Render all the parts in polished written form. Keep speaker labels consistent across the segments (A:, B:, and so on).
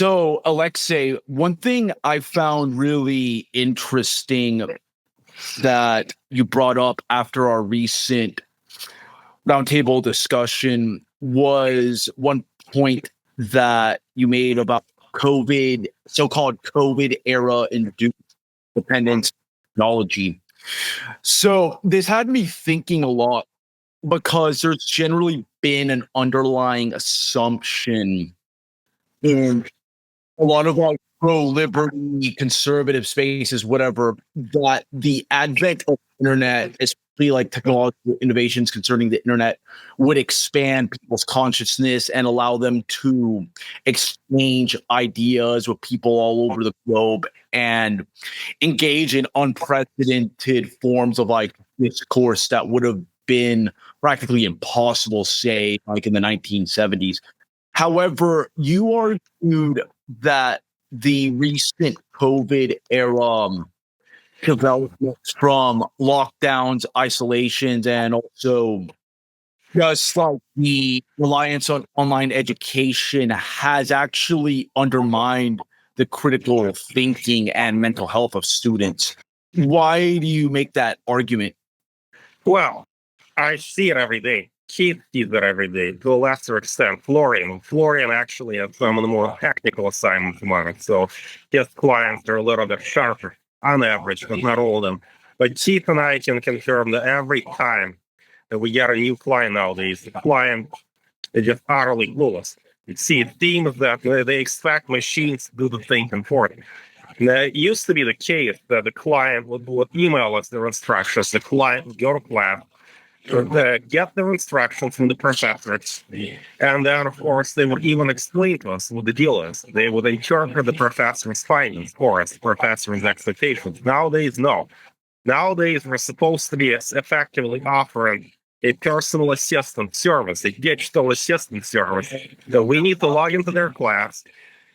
A: So, Aleksey, one thing I found really interesting that you brought up after our recent roundtable discussion was one point that you made about COVID, so-called COVID era induced dependence technology. So this had me thinking a lot because there's generally been an underlying assumption in a lot of our pro-liberty, conservative spaces, whatever, that the advent of internet, especially like technological innovations concerning the internet, would expand people's consciousness and allow them to exchange ideas with people all over the globe and engage in unprecedented forms of like discourse that would have been practically impossible, say, like in the 1970s. However, you argued that the recent COVID era developments from lockdowns, isolations, and also just like the reliance on online education has actually undermined the critical thinking and mental health of students. Why do you make that argument?
B: Well, I see it every day. Keith sees it every day, to a lesser extent. Florian actually has some of the more technical assignments among it, so his clients are a little bit sharper on average, but not all of them. But Keith and I can confirm that every time that we get a new client nowadays, the client is just utterly clueless. You see themes that they expect machines to do the thinking for them. Now, it used to be the case that the client would email us their instructions. The client would go to class, get their instructions from the professors, and then, of course, they would even explain to us what the deal is. They would interpret the professor's findings for us, the professor's expectations. Nowadays, no. Nowadays, we're supposed to be effectively offering a personal assistant service, a digital assistant service. So we need to log into their class.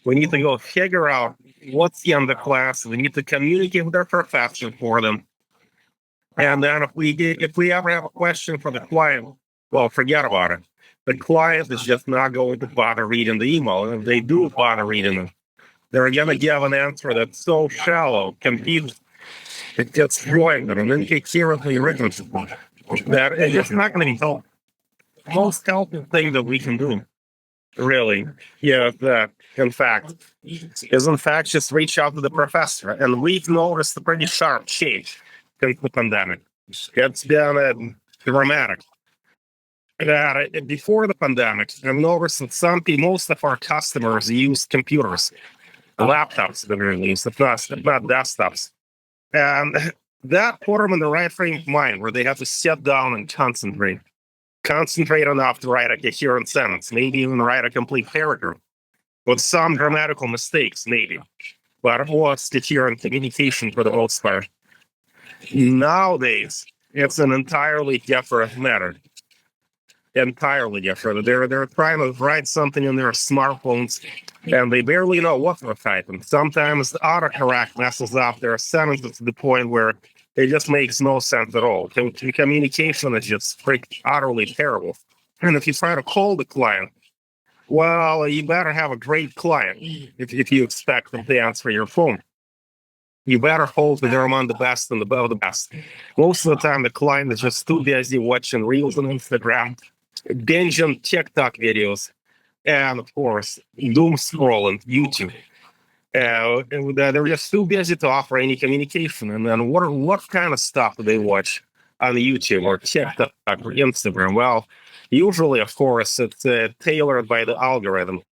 B: We need to go figure out what's in the class. We need to communicate with their professor for them. And then if we ever have a question for the client, well, forget about it. The client is just not going to bother reading the email. And if they do bother reading it, they're going to give an answer that's so shallow, confused, it gets drawing them and incoherently written that it's just not going to be helpful. The most helpful thing that we can do, really, that in fact, just reach out to the professor. And we've noticed a pretty sharp change since the pandemic. It's been dramatic. Before the pandemic, I've noticed that most of our customers use computers, laptops at the very least, if not desktops. And that put them in the right frame of mind where they have to sit down and concentrate. Concentrate enough to write a coherent sentence, maybe even write a complete paragraph, with some grammatical mistakes, maybe. But it was coherent communication for the most part. Nowadays, it's an entirely different matter. Entirely different. They're trying to write something in their smartphones, and they barely know what they're typing. Sometimes the autocorrect messes up their sentences to the point where it just makes no sense at all. Communication is just utterly terrible. And if you try to call the client, well, you better have a great client if you expect them to answer your phone. You better hope that they're among the best and above the best. Most of the time, the client is just too busy watching reels on Instagram, binging TikTok videos, and of course, doom scrolling YouTube. And they're just too busy to offer any communication. And then what kind of stuff do they watch on YouTube or TikTok or Instagram? Well, usually, of course, it's tailored by the algorithm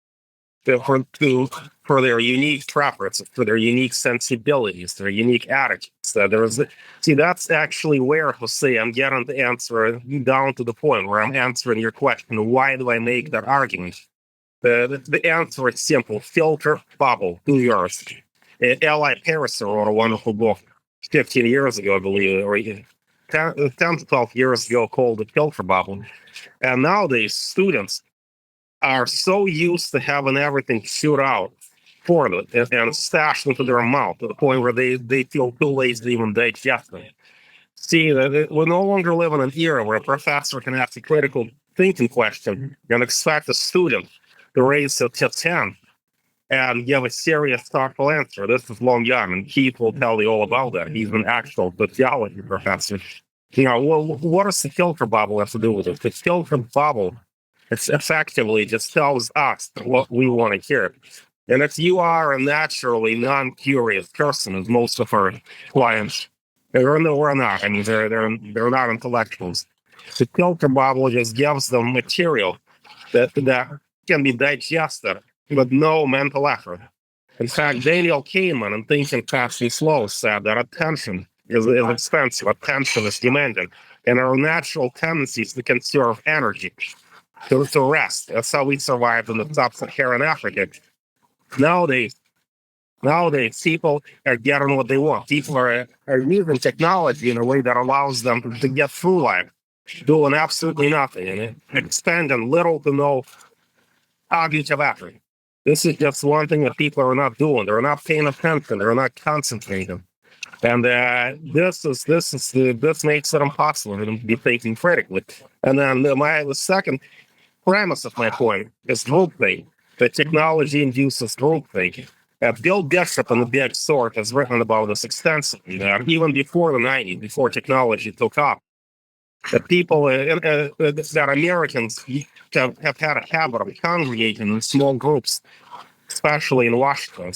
B: for their unique preferences, for their unique sensibilities, their unique attitudes. That's actually where, Jose, I'm getting the answer down to the point where I'm answering your question. Why do I make that argument? The answer is simple. Filter, bubble, do yours. L.I. Pariser wrote a wonderful book 15 years ago, I believe, or 10 to 12 years ago, called The Filter Bubble. And nowadays, students are so used to having everything shoot out for them and stashed into their mouth to the point where they feel too lazy to even digest them. See, we no longer live in an era where a professor can ask a critical thinking question and expect a student to raise it to 10. and give a serious, thoughtful answer. This is Long Young, and Keith will tell you all about that. He's an actual sociology professor. Well, what does the filter bubble have to do with it? The filter bubble, it's effectively just tells us what we want to hear. And if you are a naturally non-curious person, as most of our clients, we're not. I mean, they're not intellectuals. The filter bubble just gives them material that can be digested with no mental effort. In fact, Daniel Kahneman in Thinking Fast and Slow said that attention is expensive, attention is demanding, and our natural tendencies to conserve energy, to rest. That's how we survived in the sub-Saharan Africa. Nowadays, people are getting what they want. People are using technology in a way that allows them to get through life, doing absolutely nothing and expending little to no cognitive effort. This is just one thing that people are not doing. They're not paying attention. They're not concentrating. And this makes it impossible to be thinking critically. And then the second premise of my point is groupthink. The technology induces groupthink. Bill Bishop in The Big Sort has written about this extensively. Even before the 90s, before technology took off, that people, that Americans have had a habit of congregating in small groups, especially in Washington.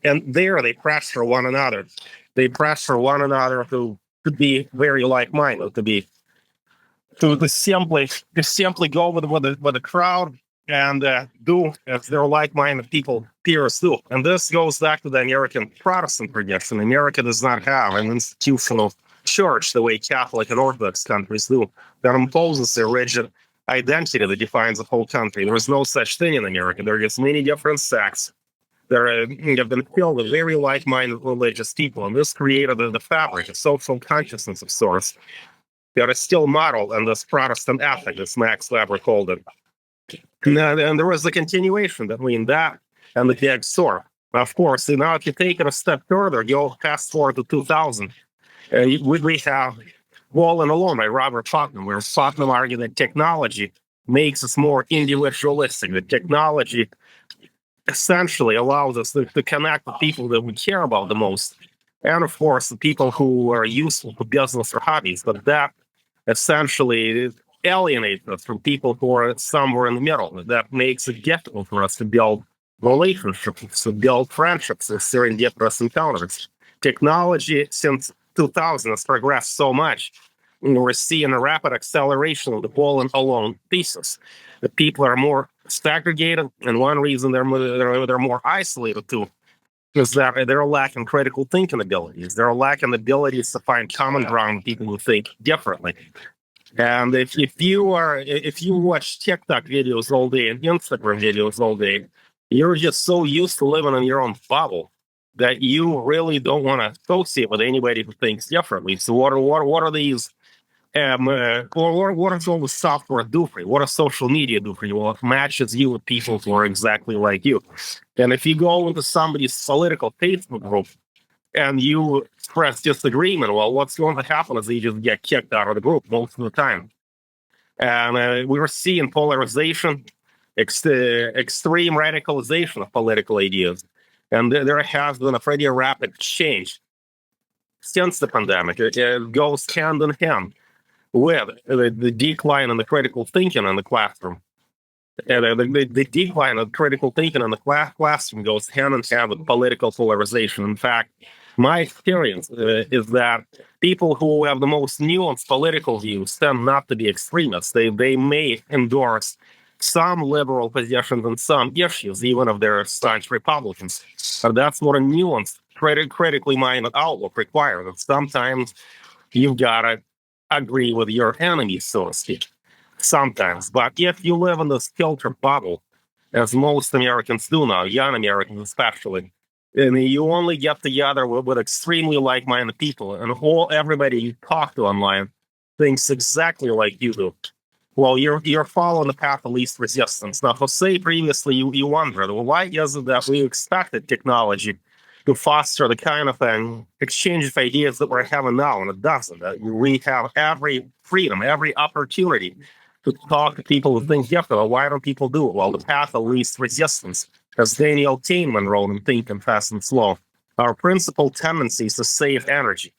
B: And there they pressure one another. They pressure one another to be very like-minded, to simply go with the crowd and do as their like-minded peers do. And this goes back to the American Protestant tradition. America does not have an institutional church the way Catholic and Orthodox countries do, that imposes a rigid identity that defines the whole country. There is no such thing in America. There are just many different sects that have been filled with very like-minded religious people, and this created the fabric, a social consciousness of sorts that is still modeled on this Protestant ethic, as Max Weber called it. And there was a continuation between that and the Big Sort. Of course, now if you take it a step further, you fast forward to 2000. We have Wall and Alone by Robert Putnam, where Putnam argued that technology makes us more individualistic. That technology essentially allows us to connect with people that we care about the most. And of course, the people who are useful for business or hobbies. But that essentially alienates us from people who are somewhere in the middle. That makes it difficult for us to build relationships, to build friendships, or serendipitous encounters. Technology since 2000 has progressed so much. We're seeing a rapid acceleration of the Wall and Alone thesis. The people are more segregated, and one reason they're more isolated too is that they're lacking critical thinking abilities. They're lacking abilities to find common ground with people who think differently. And if you watch TikTok videos all day and Instagram videos all day, you're just so used to living in your own bubble that you really don't want to associate with anybody who thinks differently. So what are these? What does all the software do for you? What does social media do for you? Well, it matches you with people who are exactly like you. And if you go into somebody's political Facebook group and you express disagreement, well, what's going to happen is you just get kicked out of the group most of the time. And we were seeing polarization, extreme radicalization of political ideas. And there has been a pretty rapid change since the pandemic. It goes hand in hand with the decline in the critical thinking in the classroom. The decline of critical thinking in the classroom goes hand in hand with political polarization. In fact, my experience is that people who have the most nuanced political views tend not to be extremists. They may endorse some liberal positions on some issues, even if they're staunch Republicans. But that's what a nuanced, critically minded outlook requires. And sometimes you've got to agree with your enemies, so to speak. Sometimes. But if you live in this filter bubble, as most Americans do now, young Americans especially, and you only get together with extremely like-minded people, and everybody you talk to online thinks exactly like you do. Well, you're following the path of least resistance. Now, Jose, previously you wondered, well, why is it that we expected technology to foster the kind of exchange of ideas that we're having now, and it doesn't? We have every freedom, every opportunity to talk to people who think differently. Why don't people do it? Well, the path of least resistance. As Daniel Kahneman wrote in Think and Fast and Slow, our principal tendency is to save energy.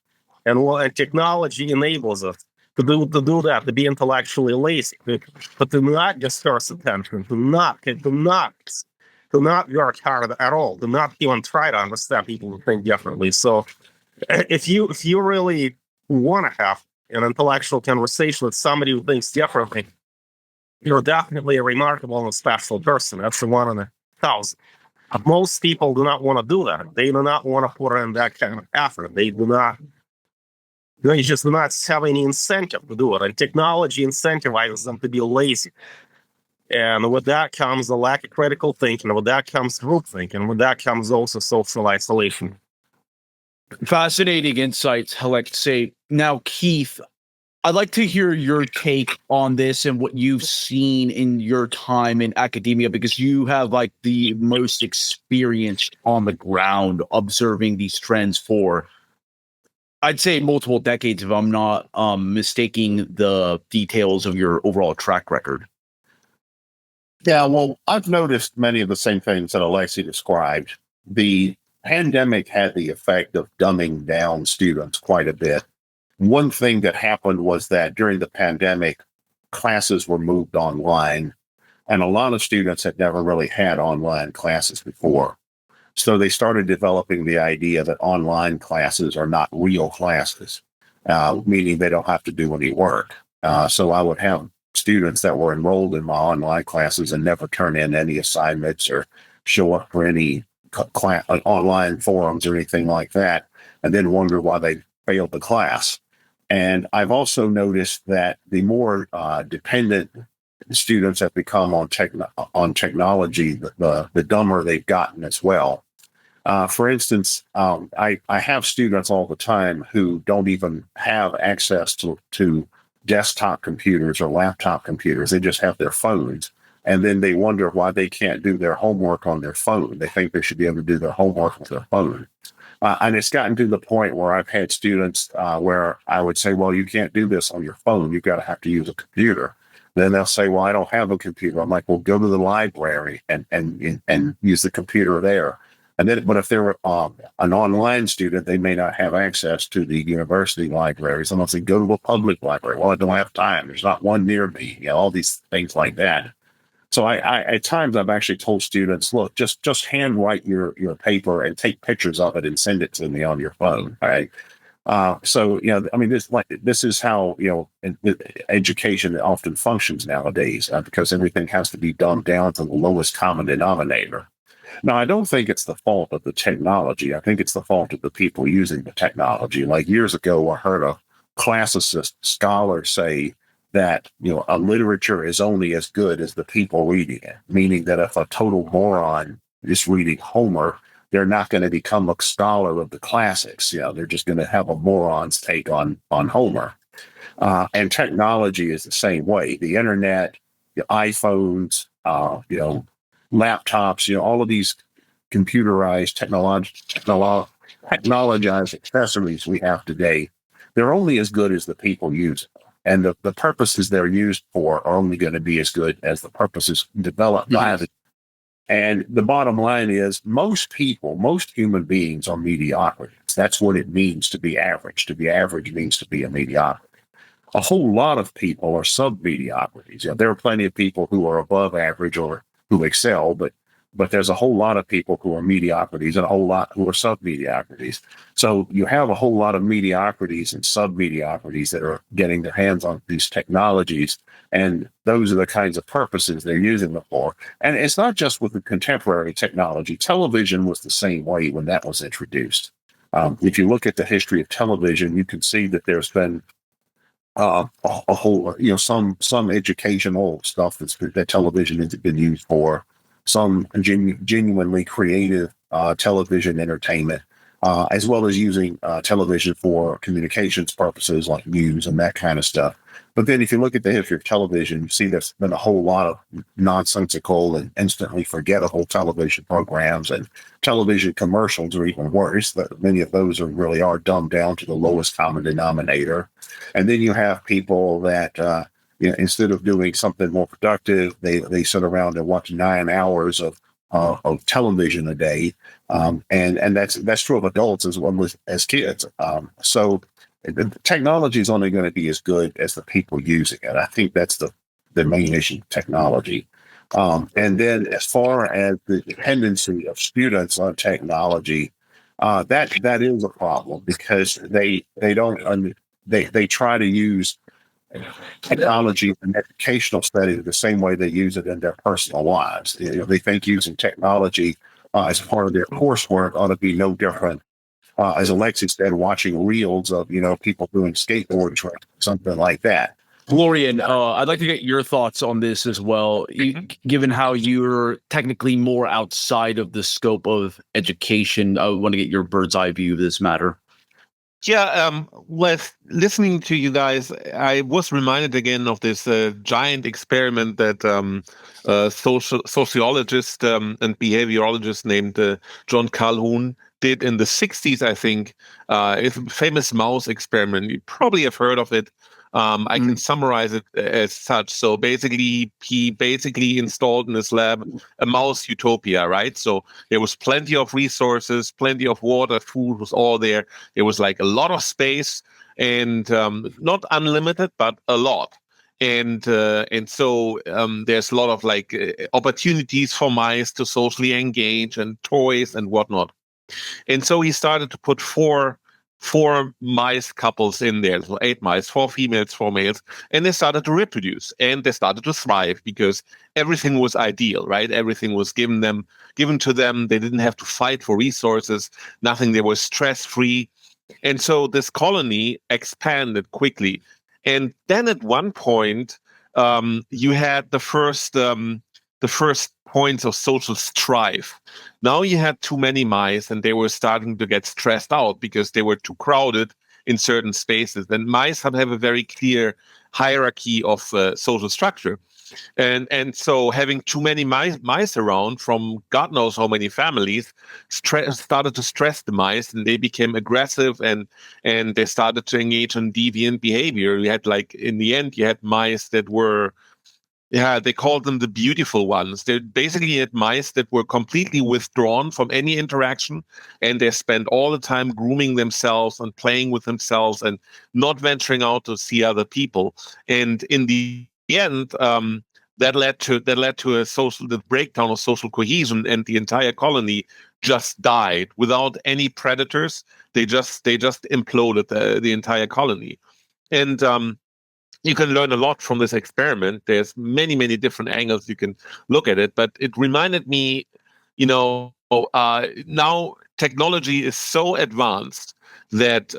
B: And technology enables us to do that, to be intellectually lazy, but to not disperse attention, to not work hard at all, to not even try to understand people who think differently. So if you really want to have an intellectual conversation with somebody who thinks differently, you're definitely a remarkable and special person. That's the 1 in 1,000. Most people do not want to do that. They do not want to put in that kind of effort. They just do not have any incentive to do it. And technology incentivizes them to be lazy. And with that comes a lack of critical thinking. With that comes group thinking. With that comes also social isolation.
A: Fascinating insights, Aleksey. Now, Keith, I'd like to hear your take on this and what you've seen in your time in academia, because you have like the most experience on the ground observing these trends for, I'd say, multiple decades, if I'm not mistaking the details of your overall track record.
C: Yeah, well, I've noticed many of the same things that Aleksey described. The pandemic had the effect of dumbing down students quite a bit. One thing that happened was that during the pandemic, classes were moved online, and a lot of students had never really had online classes before. So they started developing the idea that online classes are not real classes, meaning they don't have to do any work. So I would have students that were enrolled in my online classes and never turn in any assignments or show up for any online forums or anything like that, and then wonder why they failed the class. And I've also noticed that the more dependent students have become on technology, the dumber they've gotten as well. For instance, I have students all the time who don't even have access to desktop computers or laptop computers. They just have their phones. And then they wonder why they can't do their homework on their phone. They think they should be able to do their homework with their phone. And it's gotten to the point where I've had students where I would say, well, you can't do this on your phone. You've got to have to use a computer. Then they'll say, well, I don't have a computer. I'm like, well, go to the library and use the computer there. And then, but if they're an online student, they may not have access to the university libraries. And they'll say, go to a public library. Well, I don't have time. There's not one near me. All these things like that. So I at times I've actually told students, look, just handwrite your paper and take pictures of it and send it to me on your phone. All right. So, I mean, this is how, education often functions nowadays, because everything has to be dumbed down to the lowest common denominator. Now, I don't think it's the fault of the technology. I think it's the fault of the people using the technology. Like years ago, I heard a classicist scholar say that, a literature is only as good as the people reading it, meaning that if a total moron is reading Homer, they're not going to become a scholar of the classics. They're just going to have a moron's take on Homer. And technology is the same way. The internet, the iPhones, laptops, all of these computerized technologized accessories we have today, they're only as good as the people use it. And the purposes they're used for are only going to be as good as the purposes developed by the. And the bottom line is most human beings are mediocrities. That's what it means to be average. To be average means to be a mediocrity. A whole lot of people are sub-mediocrities. There are plenty of people who are above average or who excel, but there's a whole lot of people who are mediocrities and a whole lot who are sub-mediocrities. So you have a whole lot of mediocrities and sub-mediocrities that are getting their hands on these technologies, and those are the kinds of purposes they're using them for. And it's not just with the contemporary technology. Television was the same way when that was introduced. If you look at the history of television, you can see that there's been a whole, some educational stuff that television has been used for, some genuinely creative television entertainment, as well as using television for communications purposes like news and that kind of stuff. But then if you look at the history of television, you see there's been a whole lot of nonsensical and instantly forgettable television programs, and television commercials are even worse. Many of those are dumbed down to the lowest common denominator. And then you have people that, instead of doing something more productive, they sit around and watch 9 hours of television a day, and that's true of adults as well as kids. So the technology is only going to be as good as the people using it. I think that's the main issue of technology. And then as far as the dependency of students on technology, that is a problem because they try to use technology in an educational setting the same way they use it in their personal lives. They think using technology as part of their coursework ought to be no different. As Aleksey said, watching reels of people doing skateboard tricks, something like that.
A: Florian, I'd like to get your thoughts on this as well. Given how you're technically more outside of the scope of education, I want to get your bird's eye view of this matter.
D: Yeah, with listening to you guys, I was reminded again of this giant experiment that sociologist and behaviorologist named John Calhoun did in the 60s, I think. It's a famous mouse experiment. You probably have heard of it. I can summarize it as such. So basically, he basically installed in his lab a mouse utopia, right? So there was plenty of resources, plenty of water, food was all there. There was like a lot of space and not unlimited, but a lot. And so there's a lot of opportunities for mice to socially engage and toys and whatnot. And so he started to put four mice couples in there, so 8 mice, 4 females, 4 males, and they started to reproduce and they started to thrive because everything was ideal, right? Everything was given to them. They didn't have to fight for resources, nothing. They were stress-free. And so this colony expanded quickly. And then at one point, you had the first points of social strife. Now you had too many mice and they were starting to get stressed out because they were too crowded in certain spaces. And mice have a very clear hierarchy of social structure. And so having too many mice around from God knows how many families started to stress the mice, and they became aggressive and they started to engage in deviant behavior. You had in the end, you had mice that were they called them the beautiful ones. They basically had mice that were completely withdrawn from any interaction, and they spent all the time grooming themselves and playing with themselves and not venturing out to see other people. And in the end, that led to the breakdown of social cohesion, and the entire colony just died without any predators. They just imploded the entire colony, and you can learn a lot from this experiment. There's many, many different angles you can look at it, but it reminded me, now technology is so advanced that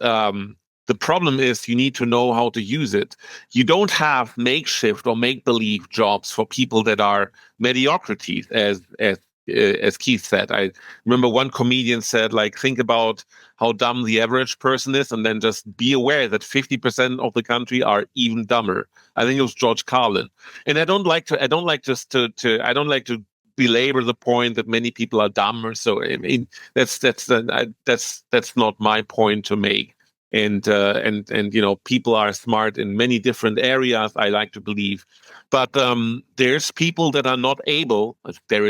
D: the problem is you need to know how to use it. You don't have makeshift or make-believe jobs for people that are mediocrities, as Keith said. I remember one comedian said, think about how dumb the average person is, and then just be aware that 50% of the country are even dumber. I think it was George Carlin. And I don't like to belabor the point that many people are dumb or so. I mean, that's not my point to make. And people are smart in many different areas, I like to believe. But there's people that are not able. There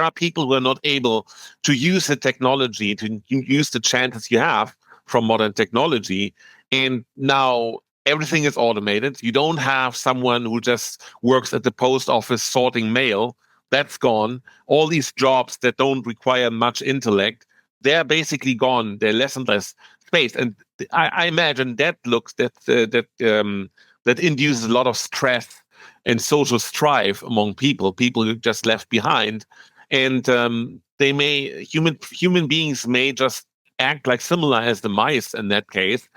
D: are people who are not able to use the technology, to use the chances you have from modern technology. And now everything is automated. You don't have someone who just works at the post office sorting mail. That's gone. All these jobs that don't require much intellect, they're basically gone. They're less and less space. And I imagine that induces a lot of stress and social strife among people who just left behind, and human beings may just act similar as the mice in that case.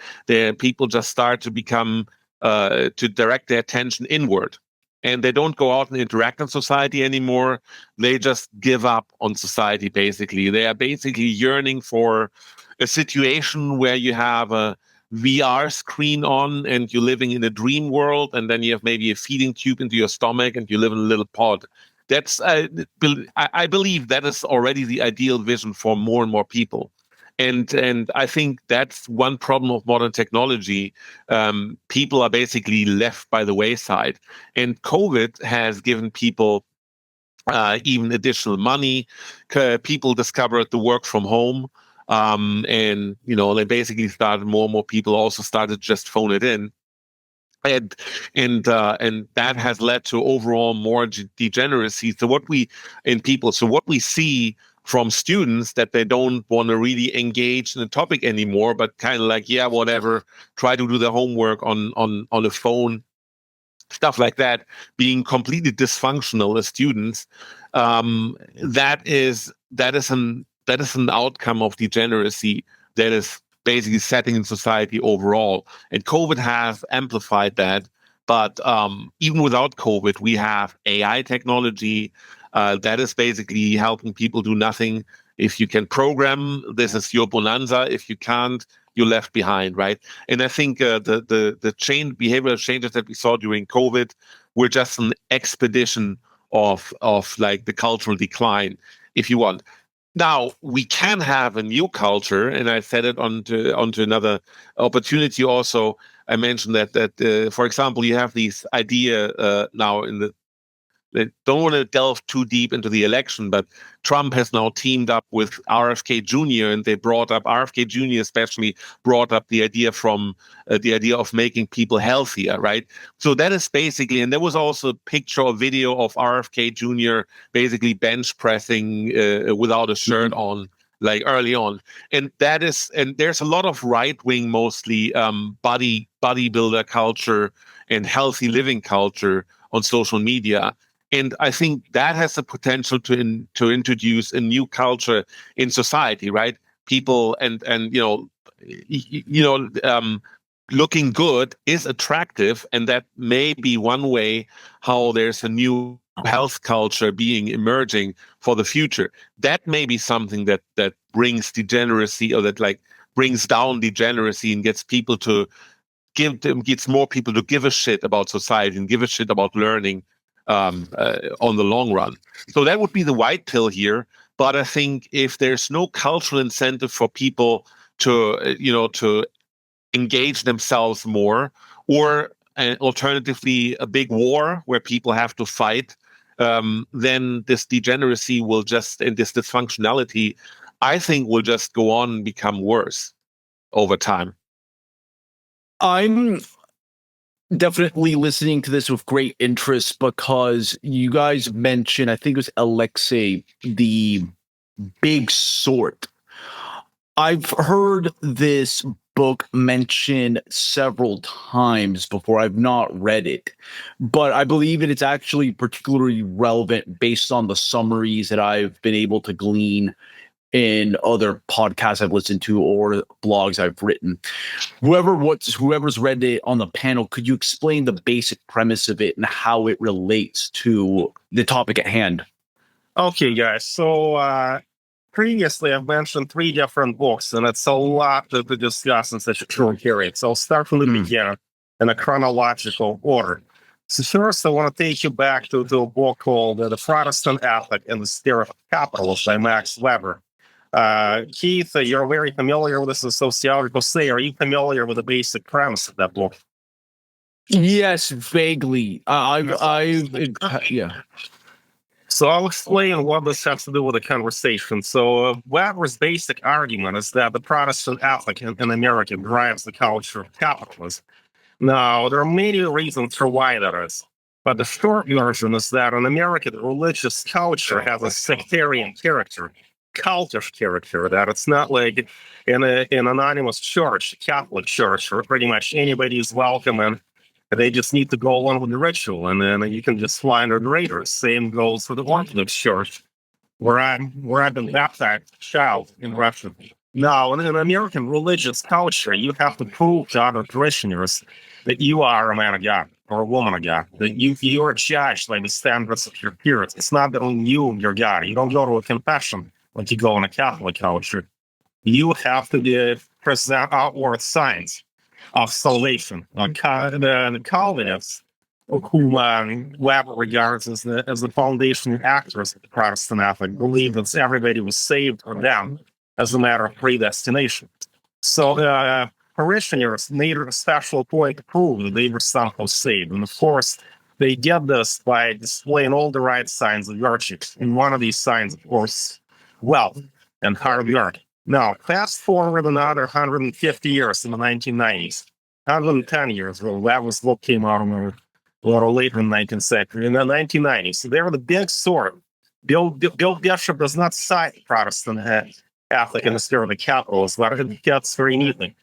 D: People just start to become to direct their attention inward, and they don't go out and interact in society anymore. They just give up on society. Basically, they are basically yearning for a situation where you have a VR screen on and you're living in a dream world, and then you have maybe a feeding tube into your stomach and you live in a little pod. That's I believe that is already the ideal vision for more and more people. And I think that's one problem of modern technology. People are basically left by the wayside, and COVID has given people even additional money. People discovered the work from home, and they basically started, more and more people also started just phone it in, and that has led to overall more degeneracy. So what we see from students, that they don't want to really engage in the topic anymore, but kind of like, yeah, whatever, try to do the homework on the phone, stuff like that, being completely dysfunctional as students. That is an outcome of degeneracy that is basically setting in society overall. And COVID has amplified that. But even without COVID, we have AI technology that is basically helping people do nothing. If you can program, this is your bonanza. If you can't, you're left behind, right? And I think the behavioral changes that we saw during COVID were just an expedition of like the cultural decline, if you want. Now we can have a new culture, and I said it onto another opportunity. Also, I mentioned that for example, you have this idea now I don't want to delve too deep into the election, but Trump has now teamed up with RFK Jr. and they brought up RFK Jr. especially brought up the idea of making people healthier, right? So that is basically, and there was also a picture or video of RFK Jr. basically bench pressing without a shirt on, like early on, and there's a lot of right wing, mostly bodybuilder culture and healthy living culture on social media. And I think that has the potential to introduce a new culture in society, right? People and looking good is attractive, and that may be one way how there's a new health culture being emerging for the future. That may be something that brings degeneracy, or that like brings down degeneracy and gets more people to give a shit about society and give a shit about learning on the long run. So that would be the white pill here. But I think if there's no cultural incentive for people to engage themselves more, or alternatively a big war where people have to fight, then this degeneracy and this dysfunctionality, I think, will just go on and become worse over time.
A: I'm definitely listening to this with great interest because you guys mentioned, I think it was Aleksey, the big sort. I've heard this book mentioned several times before. I've not read it, but I believe it's actually particularly relevant based on the summaries that I've been able to glean in other podcasts I've listened to or blogs I've written. Whoever's read it on the panel, could you explain the basic premise of it and how it relates to the topic at hand?
B: Okay, guys. So previously I've mentioned 3 different books, and it's a lot to discuss in such a short period. So I'll start from the beginning in a chronological order. So first, I want to take you back to a book called The Protestant Ethic and the Sphere of Capitalism by Max Weber. Keith, you're very familiar with this as a sociological say. Are you familiar with the basic premise of that book?
A: Yes, vaguely. Yeah.
B: So I'll explain what this has to do with the conversation. So Weber's basic argument is that the Protestant ethic in America drives the culture of capitalism. Now, there are many reasons for why that is. But the short version is that in America, the religious culture has a sectarian character, cultish character, that it's not like in an anonymous church, Catholic church, where pretty much anybody is welcome and they just need to go along with the ritual, and then you can just fly under the radar. Same goes for the Orthodox Church, where I've been baptized child in Russia. Now, in an American religious culture, you have to prove to other parishioners that you are a man of God or a woman of God, that you are judged by the standards of your peers. It's not that only you're God. You don't go to a confession like you go in a Catholic culture. You have to present outward signs of salvation. The Calvinists, whom Weber regards as the foundation actors of the Protestant ethic, believe that everybody was saved or damned as a matter of predestination. So parishioners made it a special point to prove that they were somehow saved. And of course, they did this by displaying all the right signs of virtue. And one of these signs, of course, wealth and hard work. Now, fast forward another 150 years in the 1990s, 110 years, well, that was what came out a little later in the 19th century, in the 1990s. So they were the big sword. Bill Bishop does not cite Protestant Catholic in the spirit of the capitalists, but it gets very neatly.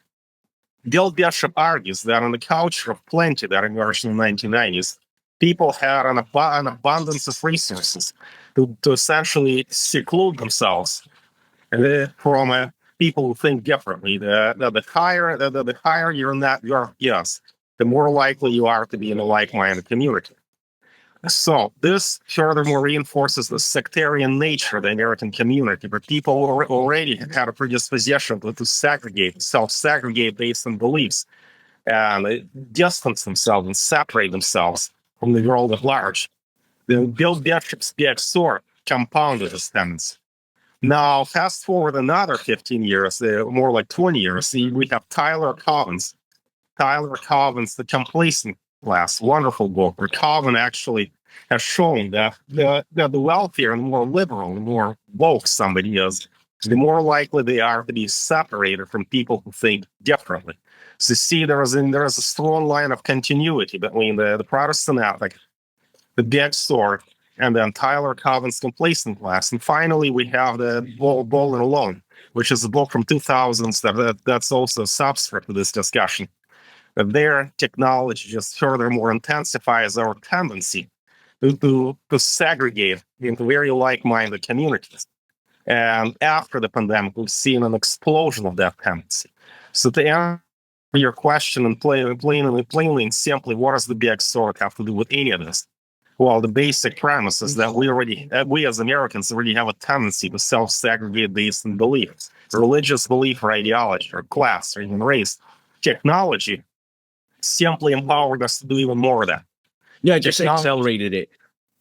B: Bill Bishop argues that on the culture of plenty that emerged in the 1990s, people had an abundance of resources to essentially seclude themselves from people who think differently. The higher you're in that, yes, the more likely you are to be in a like-minded community. So this furthermore reinforces the sectarian nature of the American community, where people already had a predisposition to segregate, self-segregate based on beliefs, and distance themselves and separate themselves from the world at large. The Bill Bishop's big sword compounded this tendency. Now, fast forward another 15 years, more like 20 years, we have Tyler Cowen's, The Complacent Class, wonderful book, where Cowen actually has shown that the wealthier and more liberal, the more woke somebody is, the more likely they are to be separated from people who think differently. So see, there is a strong line of continuity between the Protestant ethic, the big sword, and then Tyler Cowen's Complacent Class. And finally, we have the Bowling Alone, which is a book from 2000s that's also a subscript to this discussion. That their technology just furthermore intensifies our tendency to segregate into very like-minded communities. And after the pandemic, we've seen an explosion of that tendency. So to answer your question and plainly and simply, what does the big sword have to do with any of this? Well, the basic premise is that we as Americans already have a tendency to self-segregate based on beliefs, religious belief or ideology or class or even race. Technology simply empowered us to do even more of that.
A: Yeah, just accelerated it.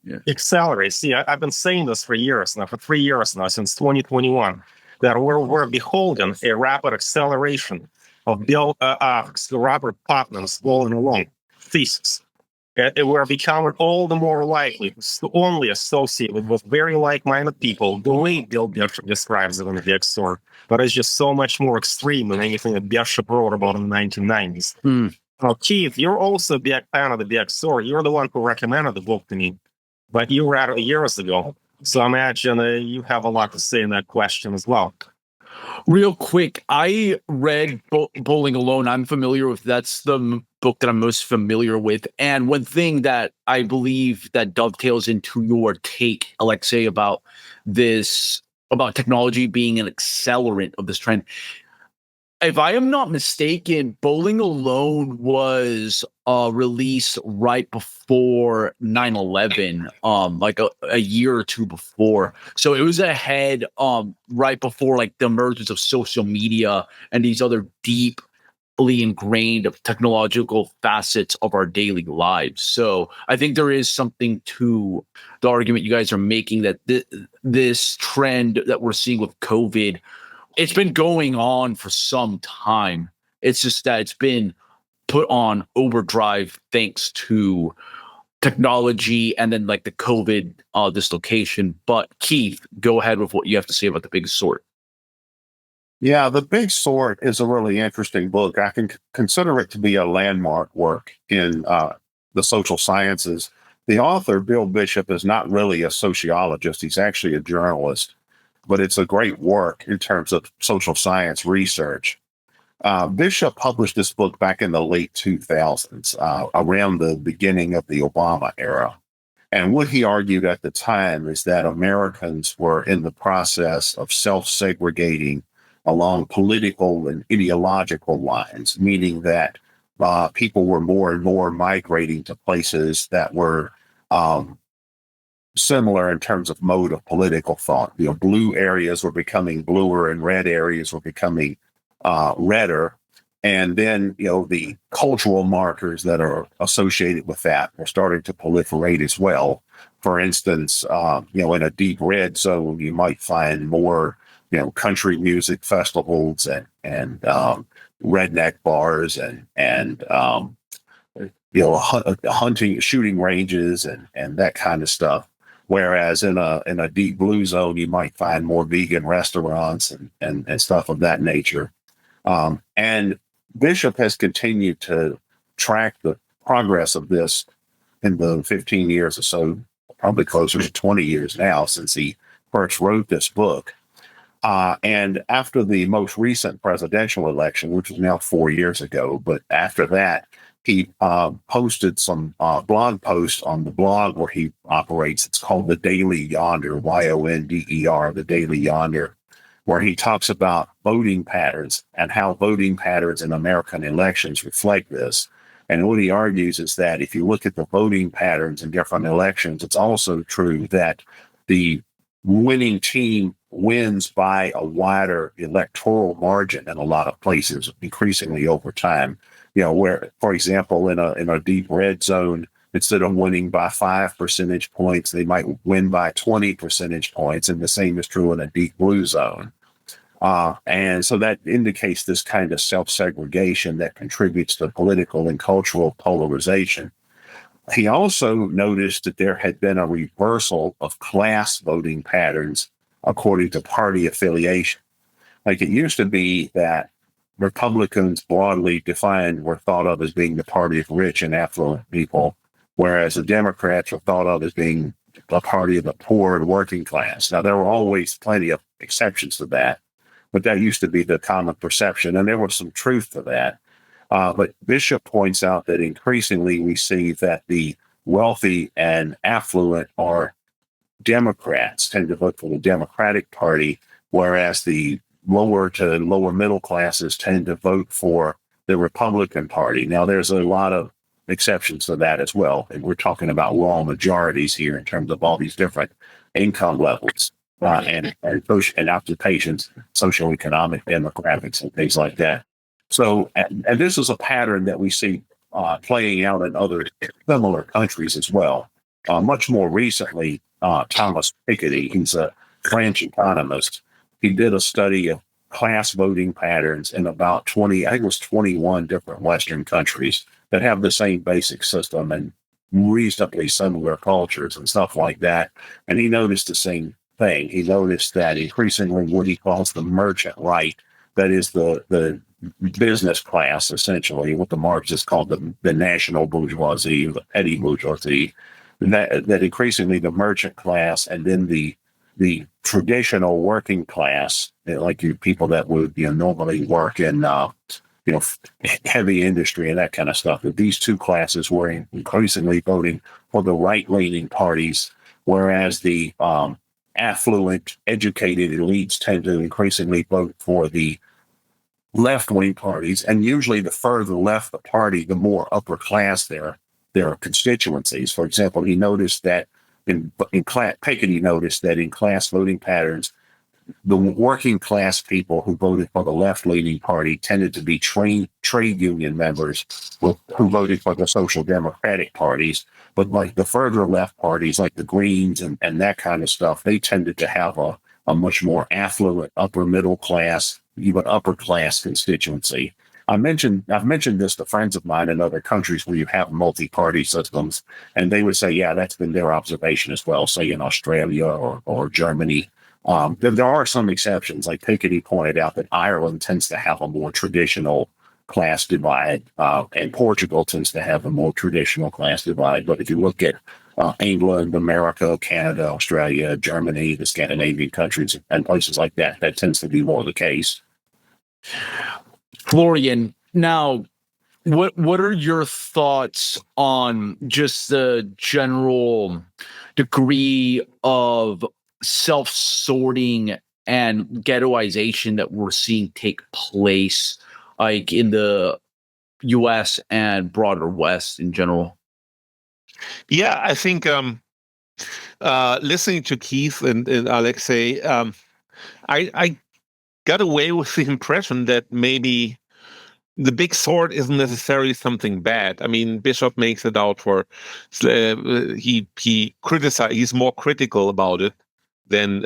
B: Yeah. Accelerate. See, I've been saying this for 3 years now, since 2021, that we're beholden a rapid acceleration of Robert Putnam's Bowling Alone thesis. We're becoming all the more likely to only associate with very like-minded people the way Bill Bishop describes it in the Big Sword, but it's just so much more extreme than anything that Bishop wrote about in the 1990s. Now, Keith, you're also a big fan of the Big Sword. You're the one who recommended the book to me, but you read it years ago. So I imagine you have a lot to say in that question as well.
A: Real quick, I read Bowling Alone. I'm familiar with that's the book that I'm most familiar with. And one thing that I believe that dovetails into your take, Aleksey, about this, about technology being an accelerant of this trend. If I am not mistaken, Bowling Alone was released right before 9/11, like a year or two before. So it was ahead, right before like the emergence of social media and these other deeply ingrained technological facets of our daily lives. So I think there is something to the argument you guys are making that this trend that we're seeing with COVID, it's been going on for some time. It's just that it's been put on overdrive thanks to technology and then like the COVID dislocation. But Keith, go ahead with what you have to say about the Big Sword.
C: Yeah, The Big Sword is a really interesting book. I can consider it to be a landmark work in the social sciences. The author, Bill Bishop, is not really a sociologist. He's actually a journalist. But it's a great work in terms of social science research. Bishop published this book back in the late 2000s, around the beginning of the Obama era. And what he argued at the time is that Americans were in the process of self-segregating along political and ideological lines, meaning that people were more and more migrating to places that were similar in terms of mode of political thought. Blue areas were becoming bluer and red areas were becoming redder. And then, the cultural markers that are associated with that are starting to proliferate as well. For instance, in a deep red zone, you might find more country music festivals and redneck bars and hunting, shooting ranges and that kind of stuff. Whereas in a deep blue zone, you might find more vegan restaurants and stuff of that nature. And Bishop has continued to track the progress of this in the 15 years or so, probably closer to 20 years now since he first wrote this book. And after the most recent presidential election, which was now 4 years ago, but after that, he posted some blog posts on the blog where he operates. It's called the Daily Yonder, Yonder, the Daily Yonder, where he talks about voting patterns and how voting patterns in American elections reflect this. And what he argues is that if you look at the voting patterns in different elections, it's also true that the winning team wins by a wider electoral margin in a lot of places, increasingly over time. Where, for example, in a deep red zone, instead of winning by 5 percentage points, they might win by 20 percentage points. And the same is true in a deep blue zone. And so that indicates this kind of self-segregation that contributes to political and cultural polarization. He also noticed that there had been a reversal of class voting patterns according to party affiliation. Like it used to be that Republicans broadly defined were thought of as being the party of rich and affluent people, whereas the Democrats were thought of as being the party of the poor and working class. Now, there were always plenty of exceptions to that, but that used to be the common perception, and there was some truth to that. But Bishop points out that increasingly we see that the wealthy and affluent are Democrats, tend to vote for the Democratic Party, whereas the lower to lower middle classes tend to vote for the Republican Party. Now, there's a lot of exceptions to that as well. And we're talking about raw majorities here in terms of all these different income levels and occupations, socioeconomic demographics, and things like that. So, and this is a pattern that we see playing out in other similar countries as well. Much more recently, Thomas Piketty, he's a French economist. He did a study of class voting patterns in about 21 different Western countries that have the same basic system and reasonably similar cultures and stuff like that. And he noticed the same thing. He noticed that increasingly what he calls the merchant right, that is the business class, essentially, what the Marxists called the national bourgeoisie, the petty bourgeoisie, that increasingly the merchant class and then the traditional working class, like you people that would normally work in heavy industry and that kind of stuff, that these two classes were increasingly voting for the right-leaning parties, whereas the affluent, educated elites tend to increasingly vote for the left-wing parties. And usually the further left the party, the more upper class their constituencies. For example, he noticed that Piketty noticed that in class voting patterns, the working class people who voted for the left-leaning party tended to be trade union members who voted for the social democratic parties. But like the further left parties, like the Greens and that kind of stuff, they tended to have a much more affluent, upper middle class, even upper class constituency. I've mentioned this to friends of mine in other countries where you have multi-party systems, and they would say, yeah, that's been their observation as well, say in Australia or Germany. There are some exceptions, like Piketty pointed out that Ireland tends to have a more traditional class divide, and Portugal tends to have a more traditional class divide. But if you look at England, America, Canada, Australia, Germany, the Scandinavian countries, and places like that, that tends to be more the case.
A: Florian, now, what are your thoughts on just the general degree of self-sorting and ghettoization that we're seeing take place, like in the U.S. and broader West in general?
D: Yeah, I think listening to Keith and Aleksey, I got away with the impression that maybe the big sword isn't necessarily something bad. I mean, Bishop makes it out for he's more critical about it than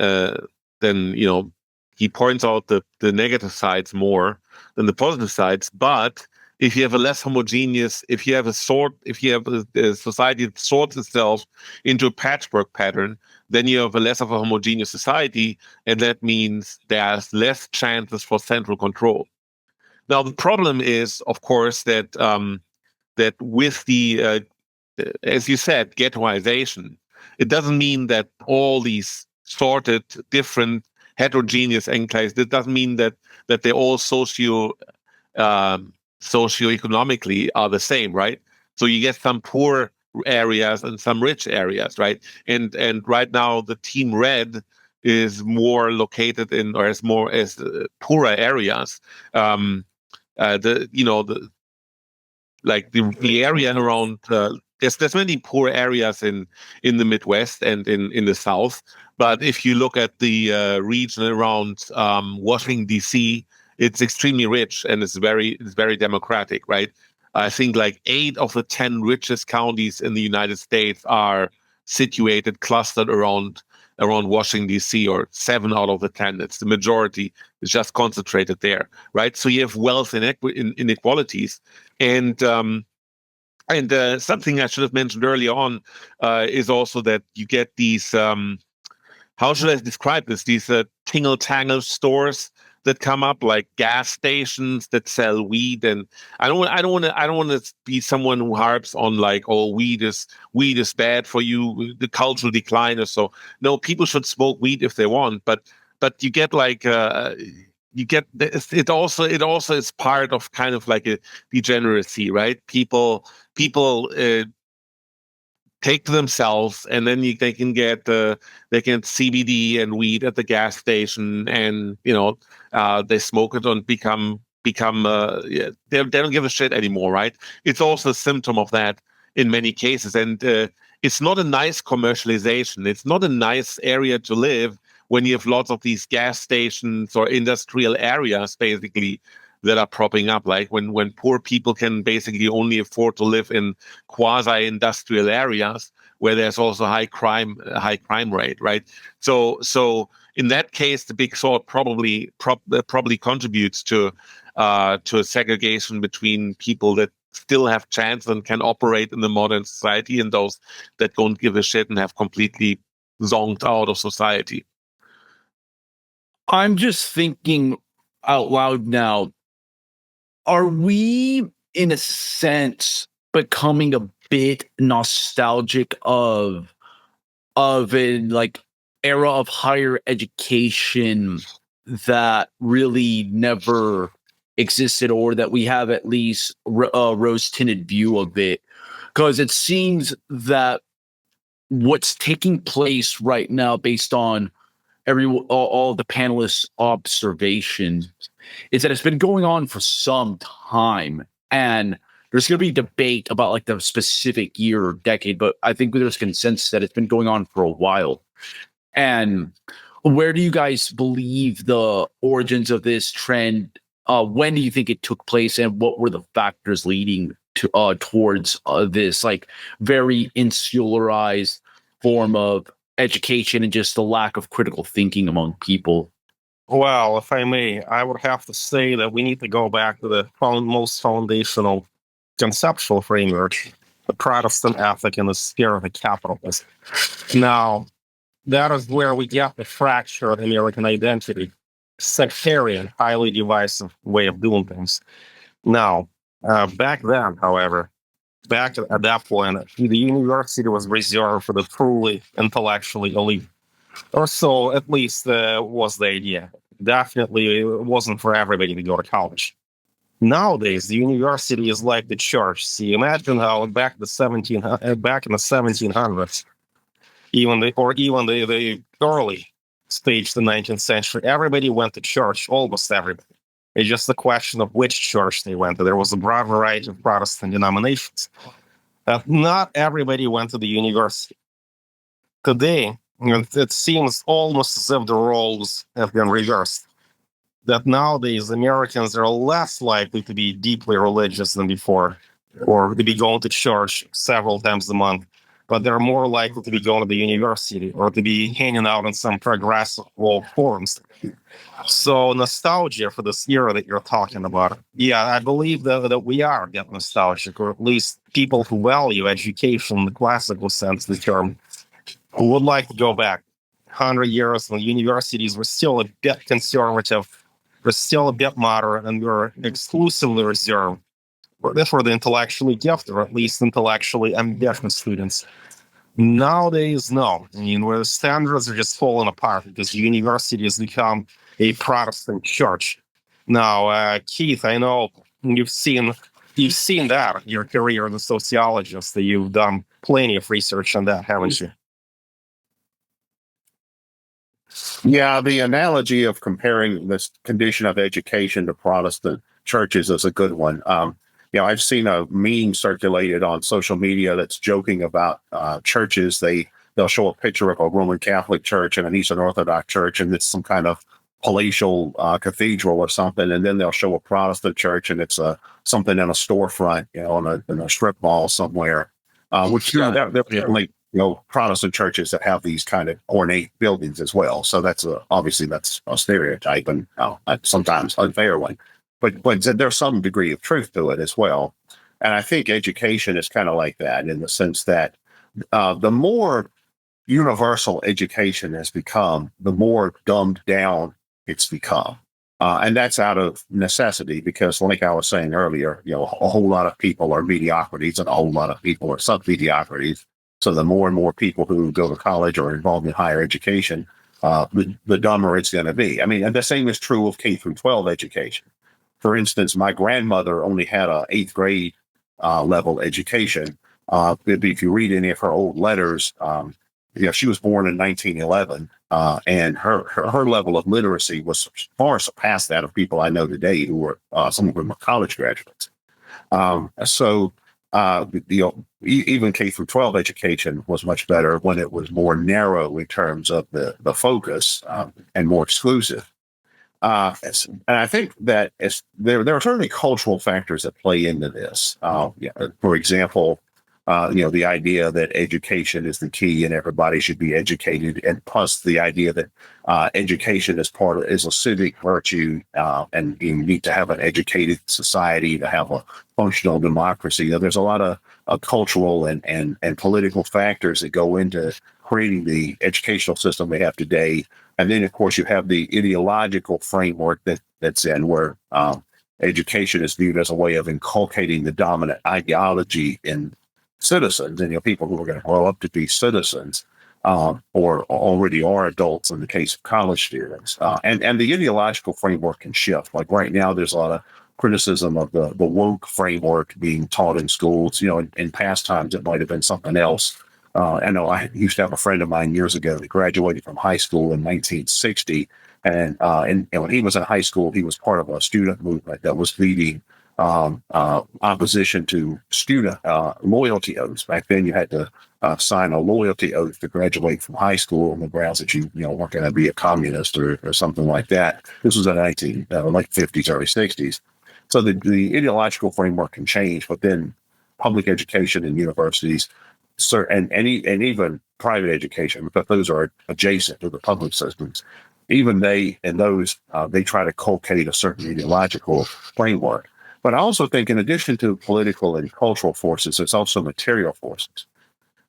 D: he points out the negative sides more than the positive sides. But if you have a less homogeneous, if you have a society that sorts itself into a patchwork pattern, then you have a less of a homogeneous society, and that means there's less chances for central control. Now, the problem is, of course, that that with the as you said, ghettoization, it doesn't mean that all these sorted, different, heterogeneous enclaves. That doesn't mean that they all socioeconomically are the same, right? So you get some poor areas and some rich areas, right? And right now the Team Red is more located in, or as poorer areas. The area around there's many poor areas in the Midwest and in the South, but if you look at the region around Washington D.C., it's extremely rich and it's very democratic, right? I think like 8 of the 10 richest counties in the United States are situated, clustered around Washington D.C., or 7 out of the 10. It's the majority. It's just concentrated there, right? So you have wealth inequalities, and something I should have mentioned earlier on is also that you get these. How should I describe this? These tingle-tangle stores that come up, like gas stations that sell weed. And I don't want to be someone who harps on like, oh, weed is bad for you, the cultural decline or so. No, people should smoke weed if they want, but you get like it also is part of kind of like a degeneracy, right? People take to themselves, and then they can get CBD and weed at the gas station, and they smoke it and become they don't give a shit anymore, right? It's also a symptom of that in many cases, and it's not a nice commercialization. It's not a nice area to live when you have lots of these gas stations or industrial areas, basically, that are propping up, like when poor people can basically only afford to live in quasi-industrial areas where there's also high crime rate, right? So in that case, the big sword probably contributes to a segregation between people that still have chance and can operate in the modern society, and those that don't give a shit and have completely zonked out of society.
A: I'm just thinking out loud now. Are we, in a sense, becoming a bit nostalgic of a like era of higher education that really never existed, or that we have at least a rose-tinted view of it? Because it seems that what's taking place right now, based on all the panelists' observations, is that it's been going on for some time, and there's going to be debate about like the specific year or decade, but I think there's consensus that it's been going on for a while. And where do you guys believe the origins of this trend? When do you think it took place, and what were the factors leading to towards this like very insularized form of education and just the lack of critical thinking among people?
B: Well, if I may, I would have to say that we need to go back to the most foundational conceptual framework, the Protestant ethic in the spirit of capitalism. Now, that is where we get the fracture of American identity, sectarian, highly divisive way of doing things. Now, back then, however, back at that point, the university was reserved for the truly intellectually elite. Or so, at least, was the idea. Definitely, it wasn't for everybody to go to college. Nowadays, the university is like the church. See, imagine how back in the 1700s, even the early stage of the 19th century, everybody went to church, almost everybody. It's just a question of which church they went to. There was a broad variety of Protestant denominations. Not everybody went to the university. Today, it seems almost as if the roles have been reversed. That nowadays Americans are less likely to be deeply religious than before, or to be going to church several times a month. but they're more likely to be going to the university or to be hanging out in some progressive world forums. So nostalgia for this era that you're talking about. Yeah, I believe that we are getting nostalgic, or at least people who value education in the classical sense of the term, who would like to go back 100 years when universities were still a bit conservative, were still a bit moderate, and were exclusively reserved for the intellectually gifted, or at least intellectually ambitious students. Nowadays, no. I mean, where the standards are just falling apart because the university has become a Protestant church. Now, Keith, I know you've seen that your career as a sociologist, that you've done plenty of research on that, haven't you?
C: Yeah, the analogy of comparing this condition of education to Protestant churches is a good one. I've seen a meme circulated on social media that's joking about churches. They'll show a picture of a Roman Catholic church and an Eastern Orthodox church, and it's some kind of palatial cathedral or something, and then they'll show a Protestant church, and it's something in a storefront, in a strip mall somewhere. Which they're certainly Protestant churches that have these kind of ornate buildings as well. So that's obviously that's a stereotype, and sometimes unfair one. But there's some degree of truth to it as well. And I think education is kind of like that, in the sense that the more universal education has become, the more dumbed down it's become. And that's out of necessity, because like I was saying earlier, a whole lot of people are mediocrities and a whole lot of people are sub-mediocrities. So the more and more people who go to college or are involved in higher education, the dumber it's going to be. I mean, and the same is true of K through 12 education. For instance, my grandmother only had an 8th grade level education. If you read any of her old letters, she was born in 1911, and her level of literacy was far surpassed that of people I know today who were some of them are college graduates. Even K through 12 education was much better when it was more narrow in terms of the focus and more exclusive. And I think that there are certainly cultural factors that play into this. For example, the idea that education is the key and everybody should be educated, and plus the idea that education is a civic virtue, and you need to have an educated society to have a functional democracy. There's a lot of cultural and political factors that go into creating the educational system we have today. And then, of course, you have the ideological framework that's in, where education is viewed as a way of inculcating the dominant ideology in citizens, and people who are going to grow up to be citizens, or already are adults in the case of college students. And the ideological framework can shift. Like right now, there's a lot of criticism of the woke framework being taught in schools. In past times, it might have been something else. I know I used to have a friend of mine years ago that graduated from high school in 1960. And when he was in high school, he was part of a student movement that was leading opposition to student loyalty oaths. Back then, you had to sign a loyalty oath to graduate from high school on the grounds that you weren't going to be a communist or something like that. This was in late 50s, early 60s. So the ideological framework can change, but then public education and universities, and even private education, because those are adjacent to the public systems, even they try to cultivate a certain ideological framework. But I also think, in addition to political and cultural forces, there's also material forces.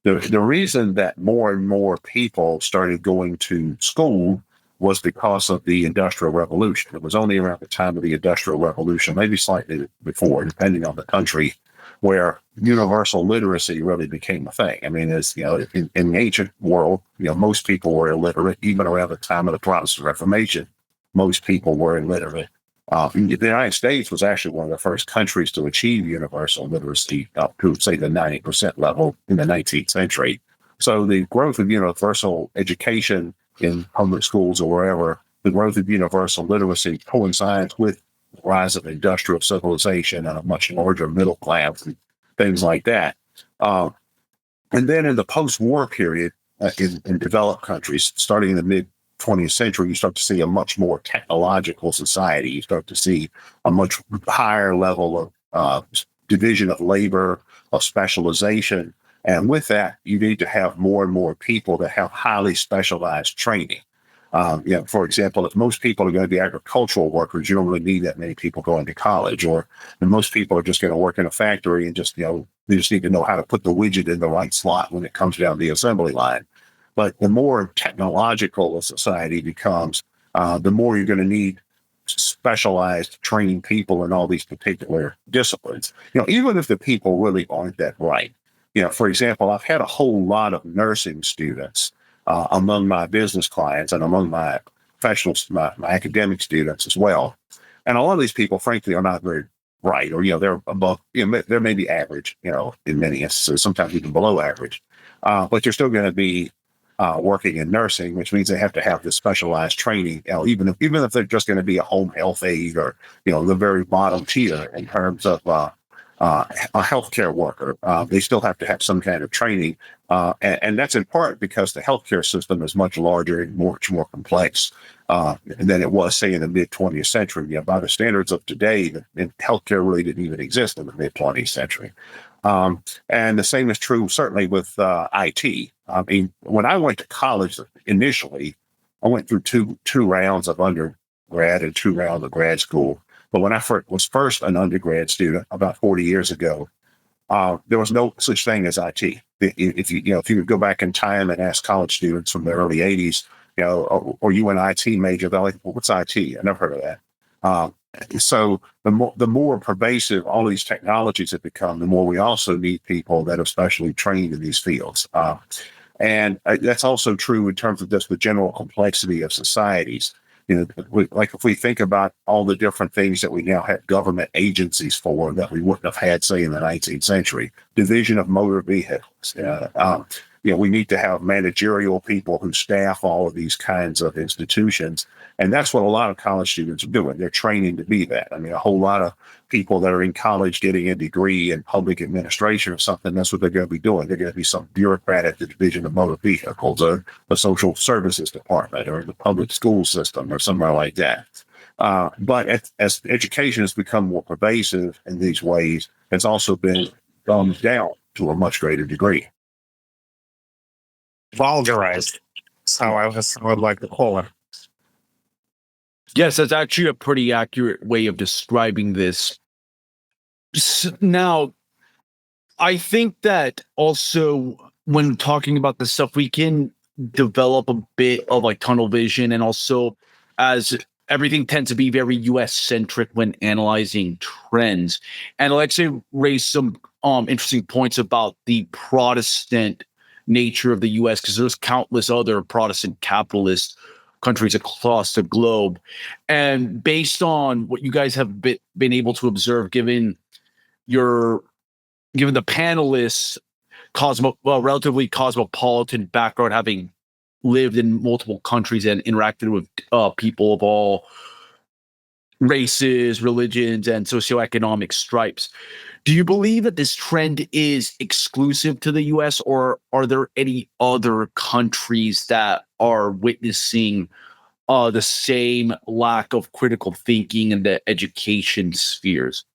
C: The reason that more and more people started going to school was because of the Industrial Revolution. It was only around the time of the Industrial Revolution, maybe slightly before, depending on the country, where universal literacy really became a thing. I mean, as in the ancient world, most people were illiterate. Even around the time of the Protestant Reformation, most people were illiterate. The United States was actually one of the first countries to achieve universal literacy up to, say, the 90% level in the 19th century. So the growth of universal education in public schools or wherever, the growth of universal literacy coincides with the rise of industrial civilization and a much larger middle class and things like that. And then in the post-war period, in developed countries, starting in the mid-20th century, you start to see a much more technological society. You start to see a much higher level of division of labor, of specialization. And with that, you need to have more and more people that have highly specialized training. For example, if most people are going to be agricultural workers, you don't really need that many people going to college, or most people are just going to work in a factory and just, they just need to know how to put the widget in the right slot when it comes down the assembly line. But the more technological a society becomes, the more you're going to need specialized trained people in all these particular disciplines. Even if the people really aren't that bright. For example, I've had a whole lot of nursing students among my business clients and among my professionals, my academic students as well. And a lot of these people, frankly, are not very bright, or they're above, they're maybe average, in many instances, sometimes even below average. But you're still going to be working in nursing, which means they have to have this specialized training, even if they're just going to be a home health aide, or the very bottom tier in terms of a healthcare worker. They still have to have some kind of training, and that's in part because the healthcare system is much larger and much more complex than it was, say, in the mid 20th century. By the standards of today, healthcare really didn't even exist in the mid 20th century. And the same is true certainly with IT. I mean, when I went to college initially, I went through two rounds of undergrad and 2 rounds of grad school. But when I was first an undergrad student about 40 years ago, there was no such thing as IT. If you go back in time and ask college students from the early 80s, or you an IT major, they're like, well, what's IT? I never heard of that. So the more pervasive all these technologies have become, the more we also need people that are specially trained in these fields. And that's also true in terms of just the general complexity of societies. Like if we think about all the different things that we now have government agencies for that we wouldn't have had, say, in the 19th century, division of motor vehicles. We need to have managerial people who staff all of these kinds of institutions. And that's what a lot of college students are doing. They're training to be that. I mean, a whole lot of people that are in college getting a degree in public administration or something, that's what they're going to be doing. They're going to be some bureaucrat at the division of motor vehicles, or the social services department, or the public school system, or somewhere like that. But as education has become more pervasive in these ways, it's also been dumbed down to a much greater degree.
B: Vulgarized. That's how I would like to call it.
A: Yes, that's actually a pretty accurate way of describing this. Now, I think that also when talking about this stuff, we can develop a bit of like tunnel vision, and also as everything tends to be very US centric when analyzing trends. And Aleksey raised some interesting points about the Protestant nature of the US, because there's countless other Protestant capitalist countries across the globe. And based on what you guys have been able to observe, given the panelists' relatively cosmopolitan background, having lived in multiple countries and interacted with people of all races, religions, and socioeconomic stripes, do you believe that this trend is exclusive to the US, or are there any other countries that are witnessing the same lack of critical thinking in the education spheres?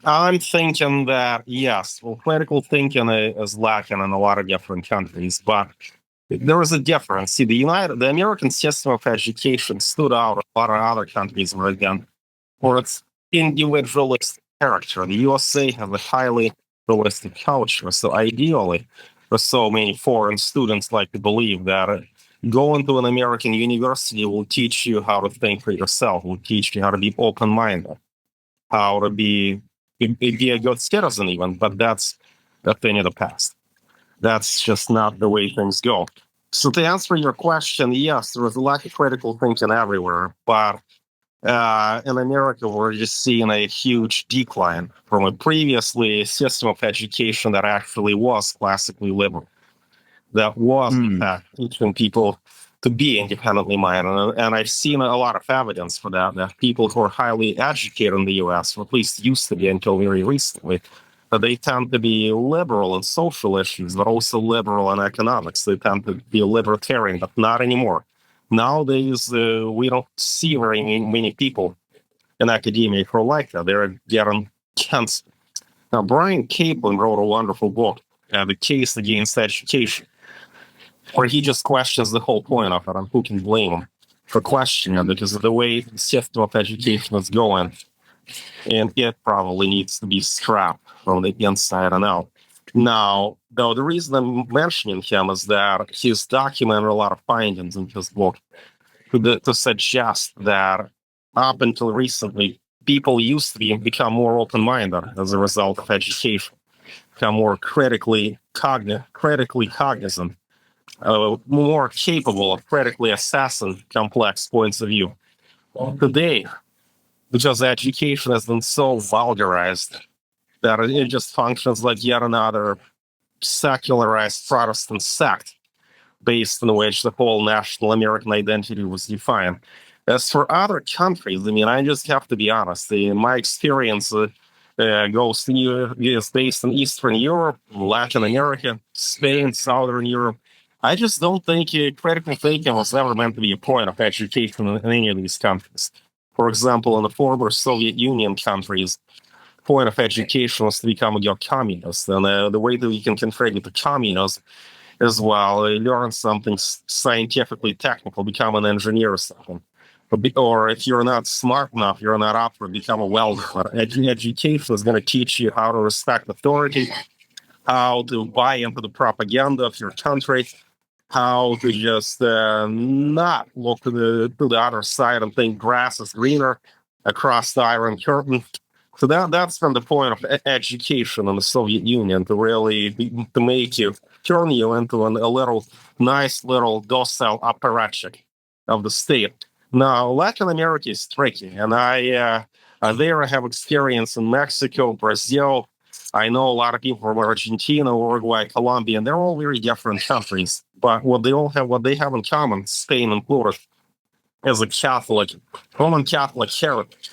B: I'm thinking that, yes, critical thinking is lacking in a lot of different countries, but there is a difference. See, the American system of education stood out a lot of other countries for its individualistic character. The USA has a highly individualistic culture, so ideally, for so many foreign students like to believe that going to an American university will teach you how to think for yourself, will teach you how to be open-minded, how to be a good citizen even, but that's a thing of the past. That's just not the way things go. So to answer your question, yes, there is a lack of critical thinking everywhere, but in America, we're just seeing a huge decline from a previously system of education that actually was classically liberal, that was in fact teaching people to be independently minded. And I've seen a lot of evidence for that people who are highly educated in the US, or at least used to be until very recently, that they tend to be liberal in social issues, but also liberal in economics. They tend to be libertarian, but not anymore. Nowadays, we don't see very many people in academia who are like that. They're getting cancer. Now, Brian Caplan wrote a wonderful book, The Case Against Education, where he just questions the whole point of it and who can blame him for questioning it, because of the way the system of education is going. And it probably needs to be scrapped from the inside and out. Now, though, the reason I'm mentioning him is that he's documented a lot of findings in his book to suggest that up until recently, people used to become more open-minded as a result of education, become more critically cognizant, more capable of critically assessing complex points of view. Today, because education has been so vulgarized that it just functions like yet another secularized Protestant sect based on which the whole national American identity was defined. As for other countries, I mean, I just have to be honest. My experience is based in Eastern Europe, Latin America, Spain, Southern Europe. I just don't think critical thinking was ever meant to be a point of education in any of these countries. For example, in the former Soviet Union countries, point of education was to become a communist. And the way that we can contribute to communism is, well, learn something scientifically technical, become an engineer or something. Or if you're not smart enough, you're not up for it, become a welder. Education is going to teach you how to respect authority, how to buy into the propaganda of your country, how to just not look to the other side and think grass is greener across the Iron Curtain. So that's from the point of education in the Soviet Union, to really to make you, turn you into a little nice little docile apparatchik of the state. Now, Latin America is tricky, and I have experience in Mexico, Brazil. I know a lot of people from Argentina, Uruguay, Colombia, and they're all very different countries. But what they have in common, Spain included, is a Roman Catholic heritage.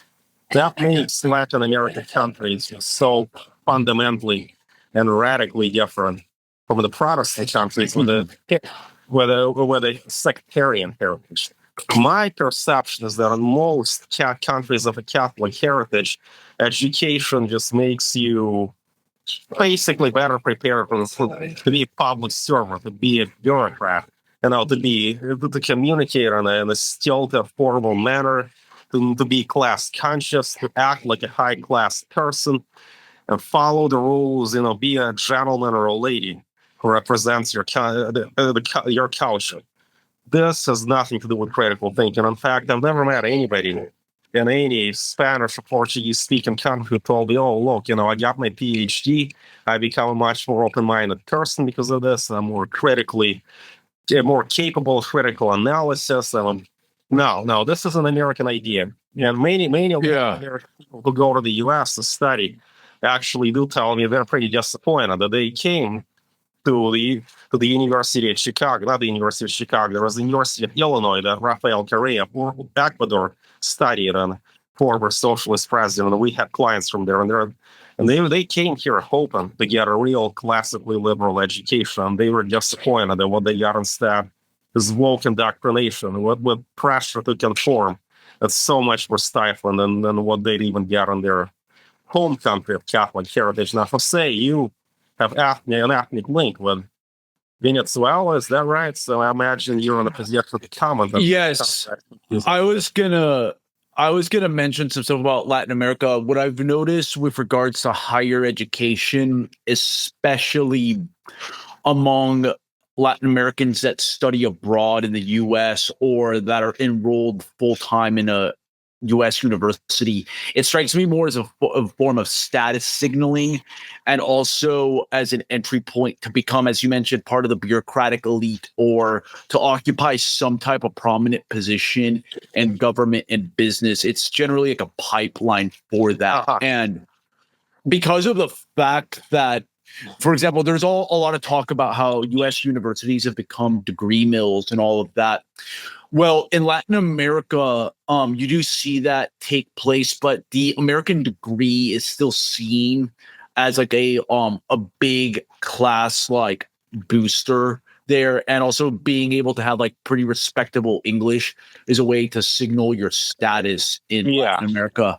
B: That makes Latin American countries so fundamentally and radically different from the Protestant countries with a sectarian heritage. My perception is that in most countries of a Catholic heritage, education just makes you basically better prepared to be a public servant, to be a bureaucrat, to communicate in a stilted, formal manner, to be class conscious, to act like a high class person, and follow the rules. Be a gentleman or a lady who represents your culture. This has nothing to do with critical thinking. In fact, I've never met anybody in any Spanish or Portuguese speaking country who told me, "Oh, look, I got my PhD. I become a much more open-minded person because of this. I'm more capable of critical analysis." No, this is an American idea. And many of the American people who go to the U.S. to study actually do tell me they're pretty disappointed that they came to the University of Chicago, not the University of Chicago. There was the University of Illinois that Rafael Correa of Ecuador studied, and former socialist president. And we had clients from there, and they came here hoping to get a real classically liberal education. They were disappointed that what they got instead is woke indoctrination with pressure to conform. That's so much more stifling than what they'd even get in their home country of Catholic heritage. Now, for say you have an ethnic link with Venezuela, is that right? So I imagine you're in a position to comment.
A: Yes, I was gonna mention some stuff about Latin America. What I've noticed with regards to higher education, especially among Latin Americans that study abroad in the U.S. or that are enrolled full time in a U.S. university, it strikes me more as a form of status signaling, and also as an entry point to become, as you mentioned, part of the bureaucratic elite, or to occupy some type of prominent position in government and business. It's generally like a pipeline for that. And because of the fact that, for example, there's a lot of talk about how U.S. universities have become degree mills and all of that. Well, in Latin America, you do see that take place, but the American degree is still seen as like a big class like booster there, and also being able to have like pretty respectable English is a way to signal your status in Latin America.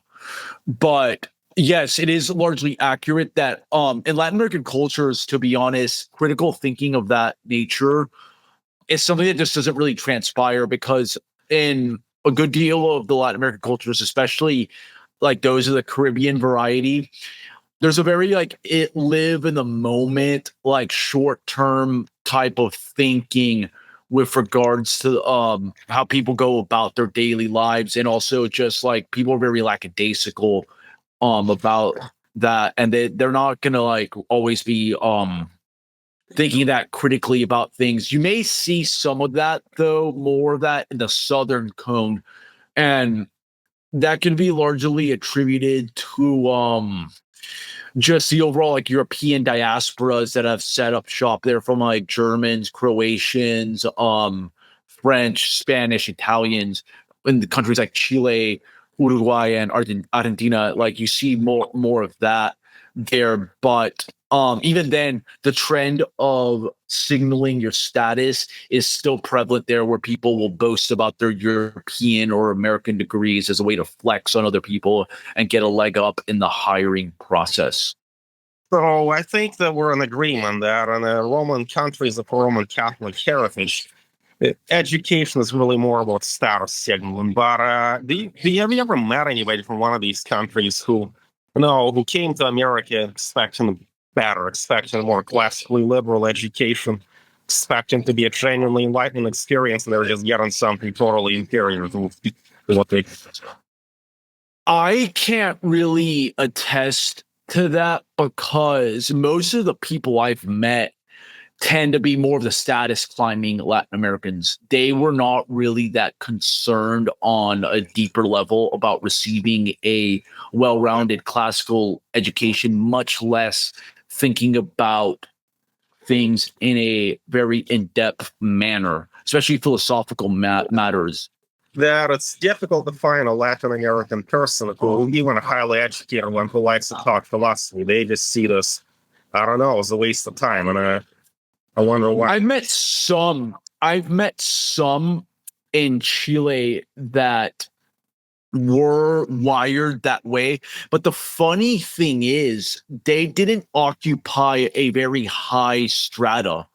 A: But Yes, it is largely accurate that in Latin American cultures, to be honest, critical thinking of that nature is something that just doesn't really transpire because in a good deal of the Latin American cultures, especially like those of the Caribbean variety, there's a very like it live in the moment, like short term type of thinking with regards to how people go about their daily lives, and also just like people are very lackadaisical about that, and they're not gonna like always be thinking that critically about things. You may see some of that though, more of that in the southern cone, and that can be largely attributed to just the overall like European diasporas that have set up shop there from like Germans, Croatians, French, Spanish, Italians in the countries like Chile, Uruguay, and Argentina. Like you see more of that there, but even then, the trend of signaling your status is still prevalent there, where people will boast about their European or American degrees as a way to flex on other people and get a leg up in the hiring process.
B: So I think that we're in agreement that in Roman countries of Roman Catholic heritage, education is really more about status signaling. But have you ever met anybody from one of these countries who came to America expecting better, expecting a more classically liberal education, expecting to be a genuinely enlightening experience, and they're just getting something totally inferior to what they.
A: I can't really attest to that because most of the people I've met tend to be more of the status climbing Latin Americans. They were not really that concerned on a deeper level about receiving a well rounded classical education, much less thinking about things in a very in depth manner, especially philosophical matters.
B: That it's difficult to find a Latin American person who, even a highly educated one, who likes to talk philosophy. They just see this, I don't know, as a waste of time. And I wonder why.
A: I've met some in Chile that were wired that way. But the funny thing is, they didn't occupy a very high strata.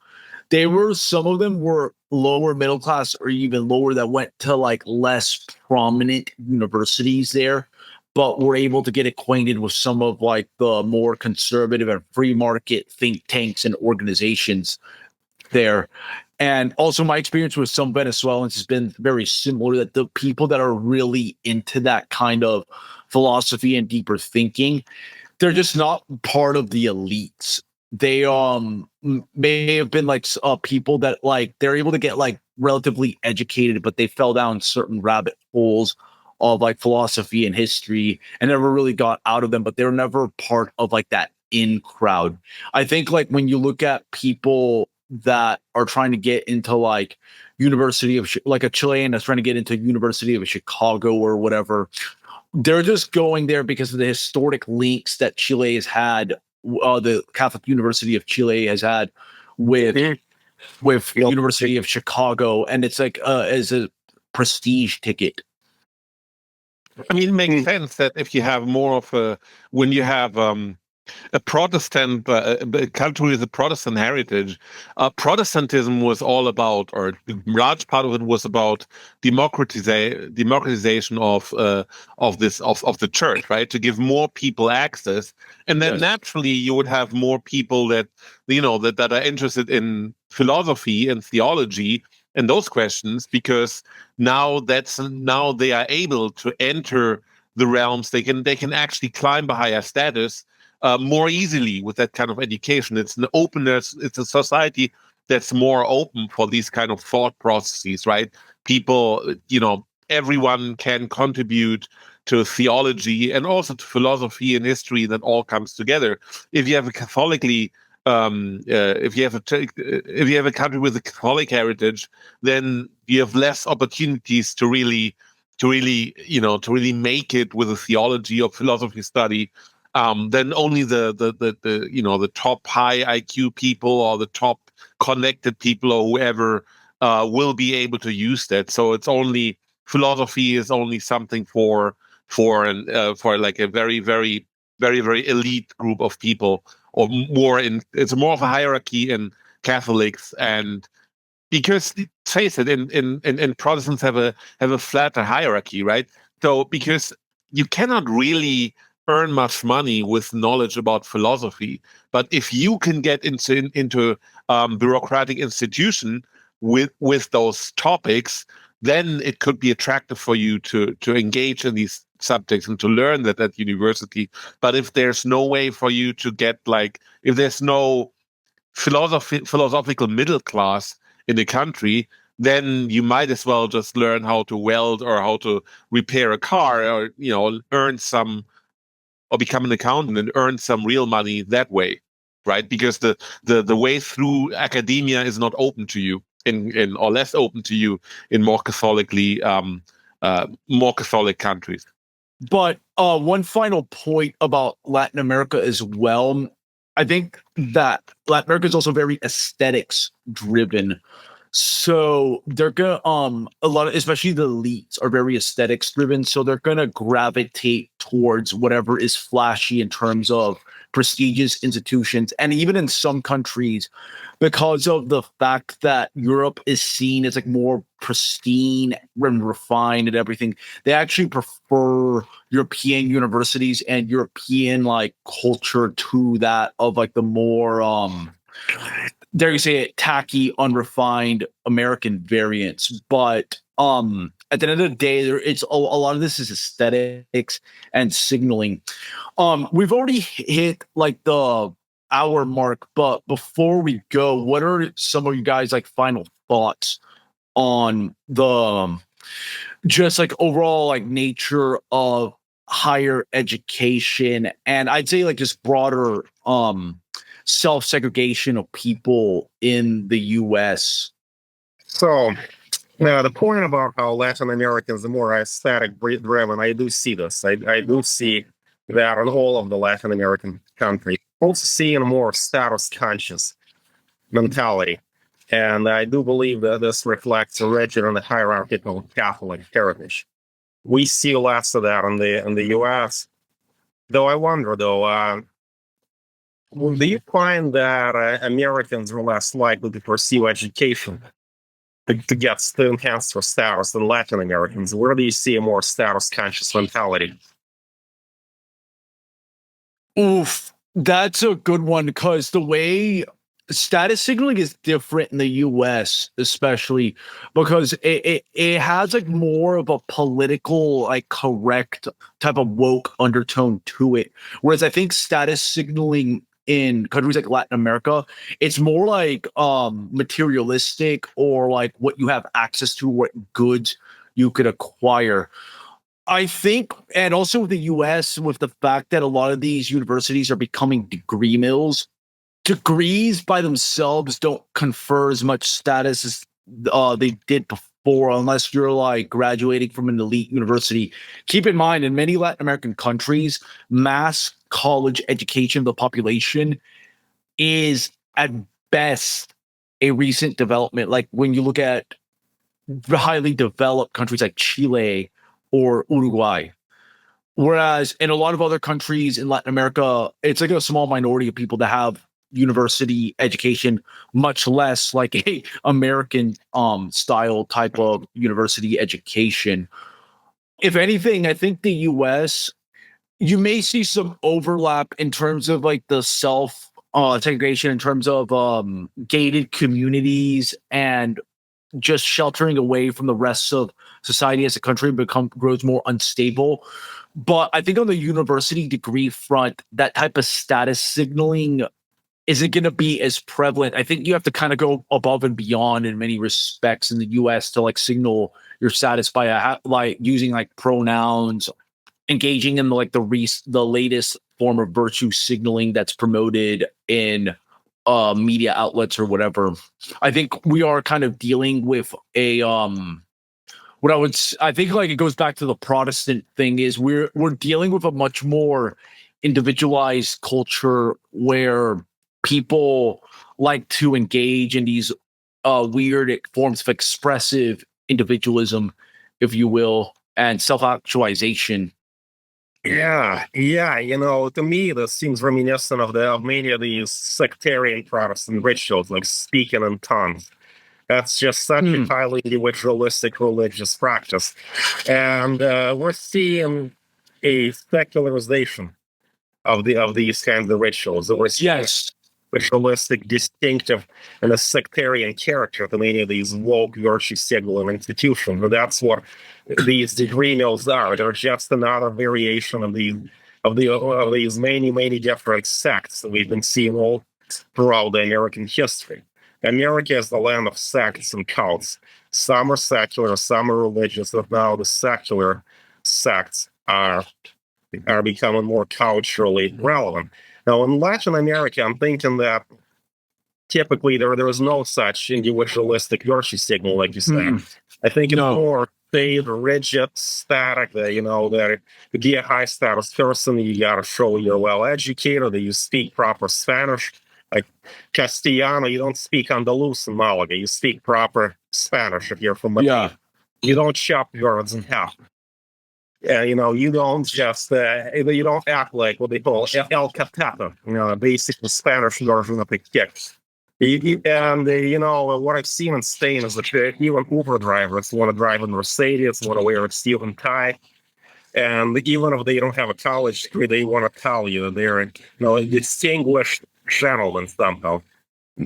A: Some of them were lower middle class or even lower that went to like less prominent universities there, but were able to get acquainted with some of like the more conservative and free market think tanks and organizations there. And also my experience with some Venezuelans has been very similar, that the people that are really into that kind of philosophy and deeper thinking, they're just not part of the elites. They may have been like people that like they're able to get like relatively educated, but they fell down certain rabbit holes of like philosophy and history and never really got out of them, but they're never part of like that in crowd. I think like when you look at people that are trying to get into like like a Chilean that's trying to get into University of Chicago or whatever, they're just going there because of the historic links that Chile has had, the Catholic University of Chile has had with University of Chicago, and it's like as a prestige ticket.
D: I mean, it makes sense that if you have more of when you have a Protestant country with a Protestant heritage, Protestantism was all about, or a large part of it was about democratization of the church, right? To give more people access, and then naturally you would have more people that that are interested in philosophy and theology and those questions, because now they are able to enter the realms. They can actually climb a higher status more easily with that kind of education. It's an openness. It's a society that's more open for these kind of thought processes, right? People, everyone can contribute to theology and also to philosophy and history, that all comes together. If you have a Catholically if you have a country with a Catholic heritage, then you have less opportunities to really make it with a theology or philosophy study. Then only the top high IQ people or the top connected people or whoever will be able to use that. So philosophy is only something for like a very, very very, very elite group of people, or it's more of a hierarchy in Catholics. And because face it, in Protestants have a flatter hierarchy, right? So because you cannot really earn much money with knowledge about philosophy, but if you can get into bureaucratic institution with those topics, then it could be attractive for you to engage in these subjects and to learn that at university. But if there's no way for you to get, like, if there's no philosophical middle class in the country, then you might as well just learn how to weld or how to repair a car, or earn some, or become an accountant and earn some real money that way, right? Because the way through academia is not open to you in or less open to you in more Catholically more Catholic countries.
A: But one final point about Latin America as well. I think that Latin America is also very aesthetics driven. So they're gonna a lot of, especially the elites, are very aesthetics driven. So they're gonna gravitate towards whatever is flashy in terms of prestigious institutions. And even in some countries, because of the fact that Europe is seen as like more pristine and refined and everything, they actually prefer European universities and European like culture to that of like the more dare you say it, tacky, unrefined American variants. But at the end of the day, it's a lot of this is aesthetics and signaling. We've already hit like the hour mark, but before we go, what are some of you guys like final thoughts on the just like overall like nature of higher education, and I'd say like just broader self-segregation of people in the US?
B: So, now the point about how Latin Americans are more aesthetic driven, I do see this. I do see that in all of the Latin American countries. Also seeing a more status conscious mentality. And I do believe that this reflects a rigid and hierarchical Catholic heritage. We see less of that in the US. Though I wonder, though, do you find that Americans are less likely to pursue education to enhance their status than Latin Americans? Where do you see a more status conscious mentality?
A: Oof, that's a good one, because the way status signaling is different in the US, especially because it has like more of a political, like correct type of woke undertone to it. Whereas I think status signaling in countries like Latin America, it's more like materialistic, or like what you have access to, what goods you could acquire. I think, and also with the US, with the fact that a lot of these universities are becoming degree mills, degrees by themselves don't confer as much status as they did before, unless you're like graduating from an elite university. Keep in mind, in many Latin American countries, mass college education of the population is at best a recent development. Like when you look at highly developed countries like Chile or Uruguay. Whereas in a lot of other countries in Latin America, it's like a small minority of people that have university education, much less like a American style type of university education. If anything, I think the US, you may see some overlap in terms of like the self segregation, in terms of gated communities and just sheltering away from the rest of society as the country grows more unstable. But I think on the university degree front, that type of status signaling isn't going to be as prevalent. I think you have to kind of go above and beyond in many respects in the US to like signal your status by like using like pronouns, engaging in like the latest form of virtue signaling that's promoted in media outlets or whatever. I think we are kind of dealing with a I think like it goes back to the Protestant thing, is we're dealing with a much more individualized culture where people like to engage in these weird forms of expressive individualism, if you will, and self-actualization.
B: Yeah. To me, this seems reminiscent of many of these sectarian Protestant rituals, like speaking in tongues. That's just such a highly individualistic religious practice. And we're seeing a secularization of these kinds of rituals. We're seeing
A: Yes.
B: ritualistic, distinctive, and a sectarian character to many of these woke virtue signaling institutions. And that's what these degree mills are. They're just another variation of these many different sects that we've been seeing all throughout the American history. America is the land of sects and cults. Some are secular, some are religious, but now the secular sects are becoming more culturally relevant. Now, in Latin America, I'm thinking that typically there is no such individualistic virtue signal, like you said. I think it's more stayed, rigid, static. That to be a high status person, you got to show you're well educated, that you speak proper Spanish. Like Castellano, you don't speak Andalus in Malaga. You speak proper Spanish if you're from Madrid.
A: Yeah.
B: You don't chop words in half. Yeah, you don't just you don't act like what they call el captato, basic Spanish version of a kick. What I've seen in Spain is that even Uber drivers want to drive in Mercedes, want to wear a steel and tie, and even if they don't have a college degree, they want to tell you that they're a distinguished gentleman somehow.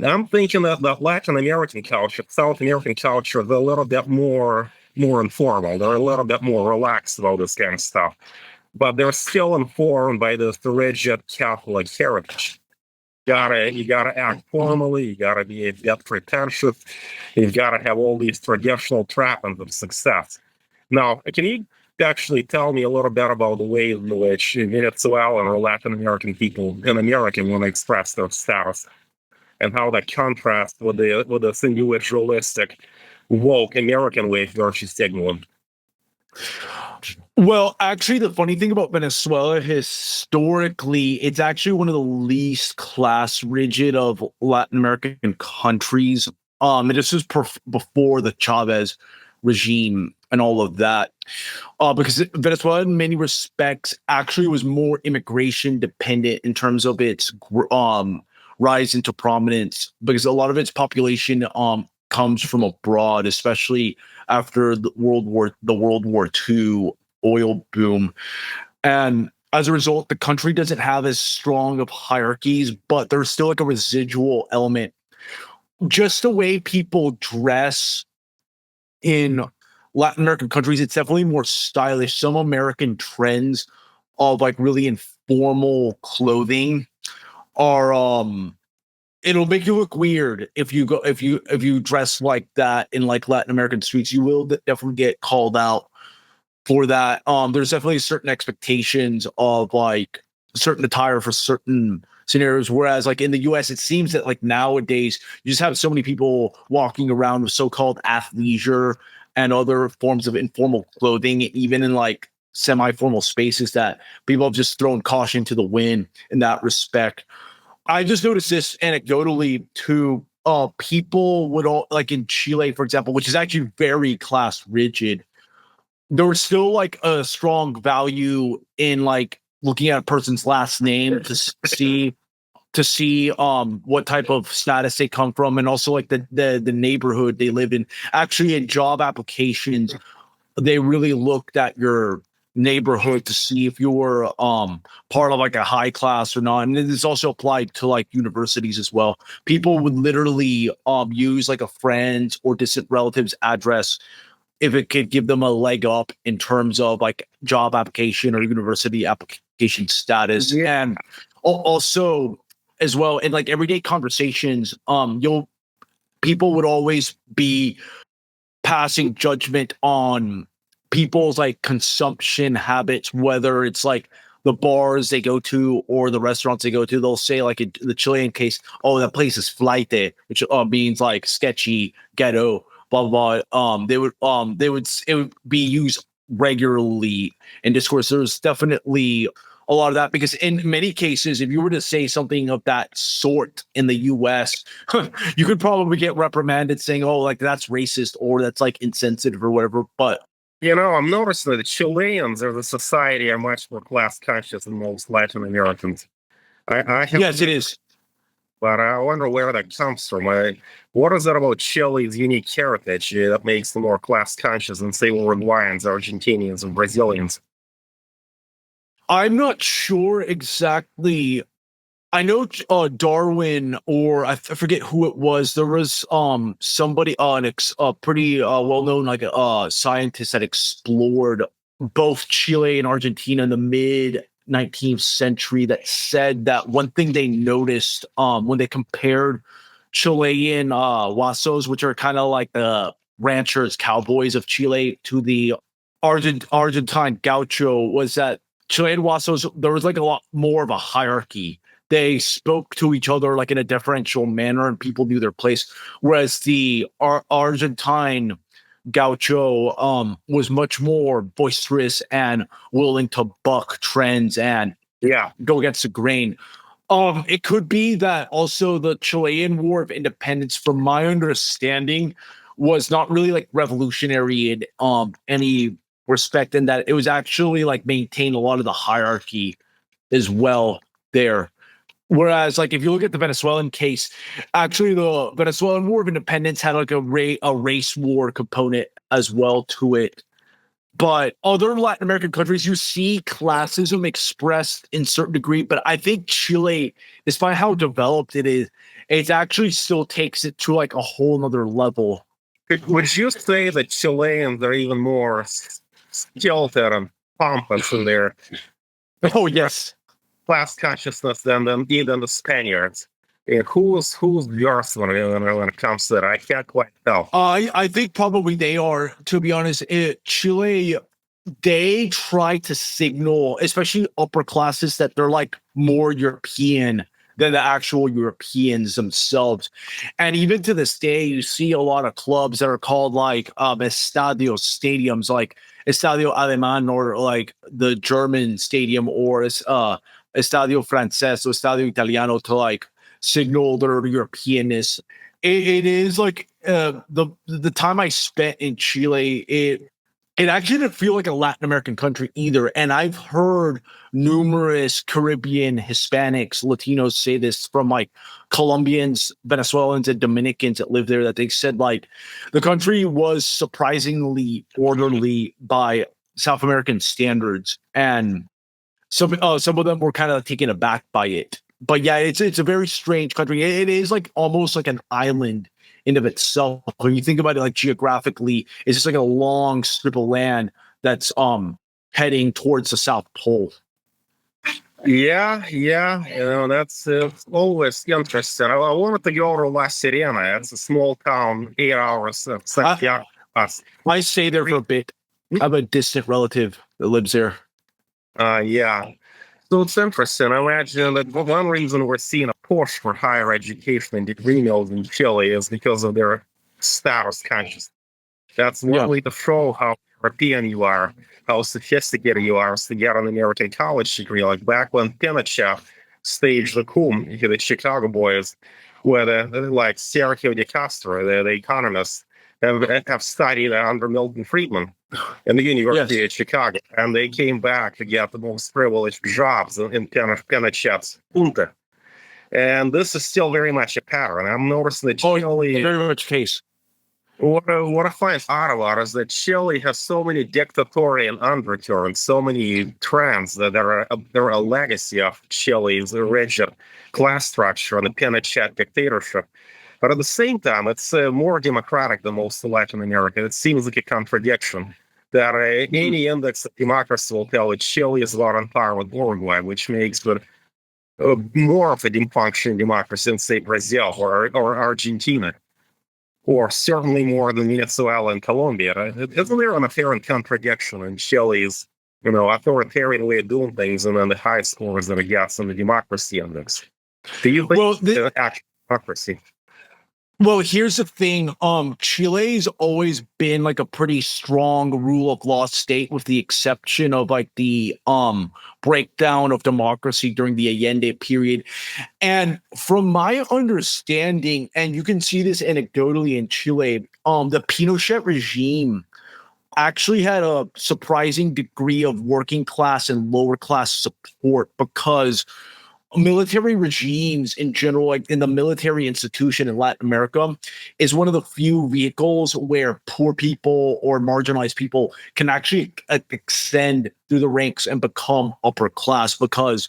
B: I'm thinking that Latin American culture, South American culture, they're a little bit more informal. They're a little bit more relaxed about this kind of stuff, but they're still informed by this rigid Catholic heritage. You gotta act formally. You gotta be a bit pretentious. You've got to have all these traditional trappings of success. Now, can you actually tell me a little bit about the ways in which Venezuelan or Latin American people in America want to express their status, and how that contrasts with this individualistic, woke American way of virtue signaling?
A: Well, actually, the funny thing about Venezuela, historically, it's actually one of the least class rigid of Latin American countries. And this was before the Chavez regime and all of that. Because Venezuela, in many respects, actually was more immigration dependent in terms of its rise into prominence, because a lot of its population comes from abroad, especially after the World War II oil boom. And as a result, the country doesn't have as strong of hierarchies, but there's still like a residual element. Just the way people dress in Latin American countries, it's definitely more stylish. Some American trends of like really informal clothing are it'll make you look weird if you dress like that in like Latin American streets. You will definitely get called out for that. There's definitely certain expectations of like certain attire for certain scenarios, whereas like in the US, it seems that like nowadays you just have so many people walking around with so-called athleisure and other forms of informal clothing, even in like semi-formal spaces, that people have just thrown caution to the wind in that respect. I just noticed this anecdotally too. People would all, like in Chile, for example, which is actually very class rigid, there was still like a strong value in like looking at a person's last name to see what type of status they come from, and also like the neighborhood they live in. Actually, in job applications, they really looked at your neighborhood to see if you were part of like a high class or not. And this also applied to like universities as well. People would literally use like a friend's or distant relative's address if it could give them a leg up in terms of like job application or university application status.
B: Yeah.
A: And also as well, in like everyday conversations, people would always be passing judgment on people's like consumption habits, whether it's like the bars they go to or the restaurants they go to. They'll say, like in the Chilean case, oh, that place is flaite, which means like sketchy, ghetto, blah blah blah. It would be used regularly in discourse. There's definitely a lot of that, because in many cases, if you were to say something of that sort in the US, you could probably get reprimanded saying, oh, like that's racist or that's like insensitive or whatever. But
B: I'm noticing that the Chileans as a society are much more class conscious than most Latin Americans. I have,
A: Yes, it is.
B: but I wonder where that comes from. What is it about Chile's unique heritage that makes them more class conscious than, say, Uruguayans, Argentinians, and Brazilians?
A: I'm not sure exactly. I know Darwin, or I forget who it was. There was somebody a pretty well known like scientist that explored both Chile and Argentina in the mid 19th century, that said that one thing they noticed when they compared Chilean Huasos, which are kind of like the ranchers, cowboys of Chile, to the Argentine gaucho, was that Chilean Huasos, there was like a lot more of a hierarchy. They spoke to each other like in a deferential manner, and people knew their place. Whereas the Argentine gaucho was much more boisterous and willing to buck trends and
B: Yeah.
A: go against the grain. It could be that also the Chilean War of Independence, from my understanding, was not really like revolutionary in any respect, in that it was actually like maintain a lot of the hierarchy as well there. Whereas, like, if you look at the Venezuelan case, actually, the Venezuelan War of Independence had like a race war component as well to it. But other Latin American countries, you see classism expressed in certain degree. But I think Chile, despite how developed it is, it actually still takes it to like a whole nother level.
B: Would you say that Chileans are even more skilled and pompous in their
A: Oh yes,
B: class consciousness than even the Spaniards? Who's worse when it comes to that? I can't quite tell.
A: I think probably they are. To be honest, Chile, they try to signal, especially upper classes, that they're like more European than the actual Europeans themselves. And even to this day, you see a lot of clubs that are called like estadio stadiums, like Estadio Alemán, or like the German stadium, or Estadio Francés or Estadio Italiano, to like signal their Europeanness. It is like the time I spent in Chile, it actually didn't feel like a Latin American country either. And I've heard numerous Caribbean, Hispanics, Latinos say this, from like Colombians, Venezuelans, and Dominicans that live there, that they said like the country was surprisingly orderly by South American standards. And some of them were kind of taken aback by it. But yeah, it's a very strange country. It is like almost like an island in of itself. When you think about it, like geographically, it's just like a long strip of land that's heading towards the South Pole.
B: Yeah, that's always interesting. I wanted to go to La Sirena. It's a small town, 8 hours of Santiago.
A: I stay there for a bit. I have a distant relative that lives there.
B: Yeah. So it's interesting. I imagine that one reason we're seeing a push for higher education and degree mills in Chile is because of their status consciousness. That's one way to show how European you are, how sophisticated you are, is to get an American college degree. Like back when Pinochet staged the coup, the Chicago boys, where like Sergio de Castro, the economists, have studied under Milton Friedman in the University of Chicago, and they came back to get the most privileged jobs in Pinochet's junta. And this is still very much a pattern. I'm noticing that Chile,
A: very much case.
B: What I find odd about is that Chile has so many dictatorial undertones, so many trends that are a legacy of Chile's rigid class structure and the Pinochet dictatorship. But at the same time, it's more democratic than most of Latin America. It seems like a contradiction that any index of democracy will tell that Chile is about on par with Uruguay, which makes it more of a functioning democracy than, say, Brazil or Argentina, or certainly more than Venezuela and Colombia. Isn't there an apparent contradiction in Chile's, authoritarian way of doing things and then the high scores that it gets in the democracy index? Do you think it's actual democracy?
A: Well, here's the thing. Chile's always been like a pretty strong rule of law state, with the exception of like the breakdown of democracy during the Allende period. And from my understanding, and you can see this anecdotally in Chile, the Pinochet regime actually had a surprising degree of working class and lower class support because military regimes in general, like in the military institution in Latin America, is one of the few vehicles where poor people or marginalized people can actually extend through the ranks and become upper class because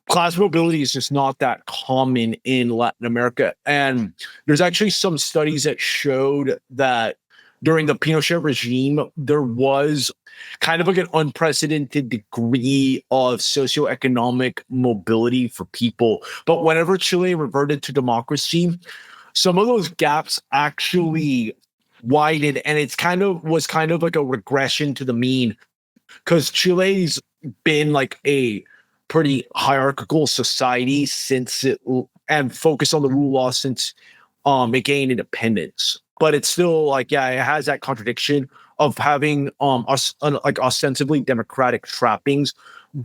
A: class mobility is just not that common in Latin America. And there's actually some studies that showed that during the Pinochet regime, there was kind of like an unprecedented degree of socioeconomic mobility for people. But whenever Chile reverted to democracy, some of those gaps actually widened, and it's kind of like a regression to the mean because Chile's been like a pretty hierarchical society since it and focused on the rule of law since it gained independence. But it's still like, yeah, it has that contradiction of having like ostensibly democratic trappings,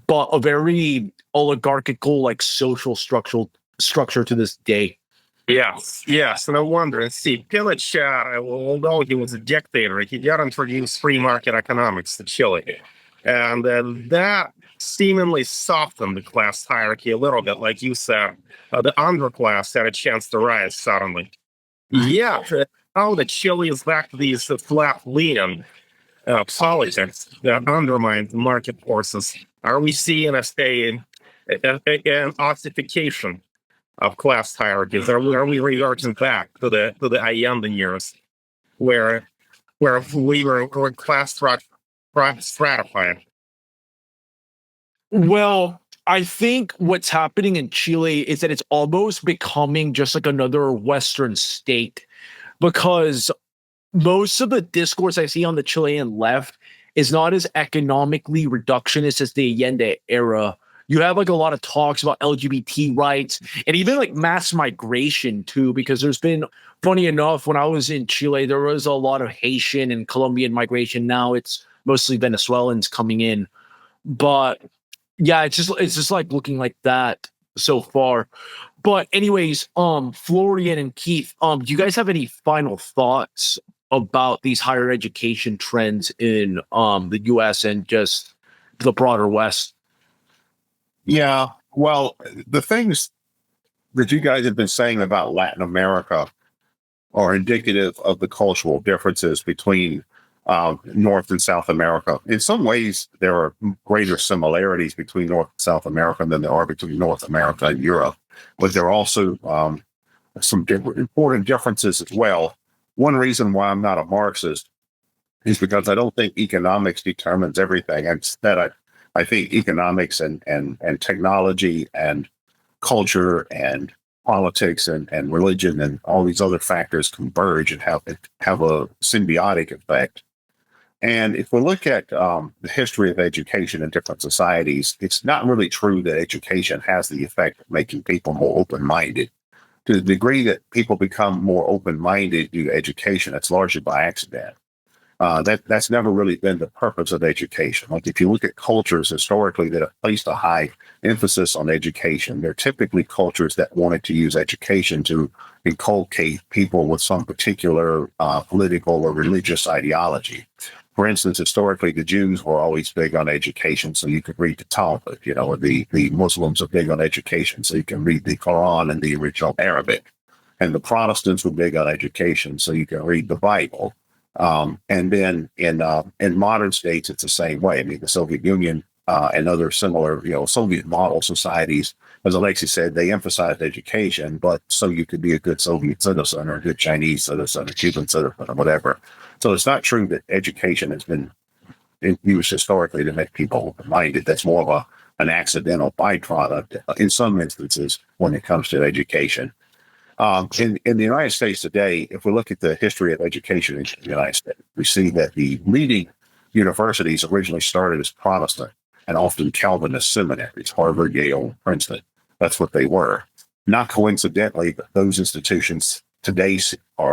A: but a very oligarchical like social structure to this day.
B: Yes, no wonder. And see, Pinochet, although he was a dictator, he did introduce free market economics to Chile. And that seemingly softened the class hierarchy a little bit. Like you said, the underclass had a chance to rise suddenly. Yeah, now that Chile is back to these flat lean politics that undermine the market forces, are we seeing an ossification of class hierarchies? Are we reverting back to the Allende years, where we were class stratified?
A: Well, I think what's happening in Chile is that it's almost becoming just like another Western state because most of the discourse I see on the Chilean left is not as economically reductionist as the Allende era. You have like a lot of talks about LGBT rights and even like mass migration too, because there's been, funny enough, when I was in Chile, there was a lot of Haitian and Colombian migration. Now it's mostly Venezuelans coming in. But yeah, it's just like looking like that so far. But anyways, Florian and Keith, do you guys have any final thoughts about these higher education trends in the US and just the broader West?
C: Yeah. Well, the things that you guys have been saying about Latin America are indicative of the cultural differences between North and South America. In some ways, there are greater similarities between North and South America than there are between North America and Europe. But there are also some important differences as well. One reason why I'm not a Marxist is because I don't think economics determines everything. Instead, I think economics and technology and culture and politics and religion and all these other factors converge and have a symbiotic effect. And if we look at the history of education in different societies, it's not really true that education has the effect of making people more open-minded. To the degree that people become more open-minded due to education, it's largely by accident. That's never really been the purpose of education. Like if you look at cultures historically that have placed a high emphasis on education, they're typically cultures that wanted to use education to inculcate people with some particular political or religious ideology. For instance, historically, the Jews were always big on education, so you could read the Talmud, or the Muslims are big on education, so you can read the Quran in the original Arabic. And the Protestants were big on education, so you can read the Bible. And then in modern states, it's the same way. I mean, the Soviet Union and other similar, Soviet model societies, as Aleksey said, they emphasized education, but so you could be a good Soviet citizen or a good Chinese citizen or Cuban citizen or whatever. So it's not true that education has been used historically to make people open-minded. That's more of an accidental byproduct in some instances when it comes to education. In the United States today, if we look at the history of education in the United States, we see that the leading universities originally started as Protestant and often Calvinist seminaries, Harvard, Yale, Princeton. That's what they were. Not coincidentally, but those institutions today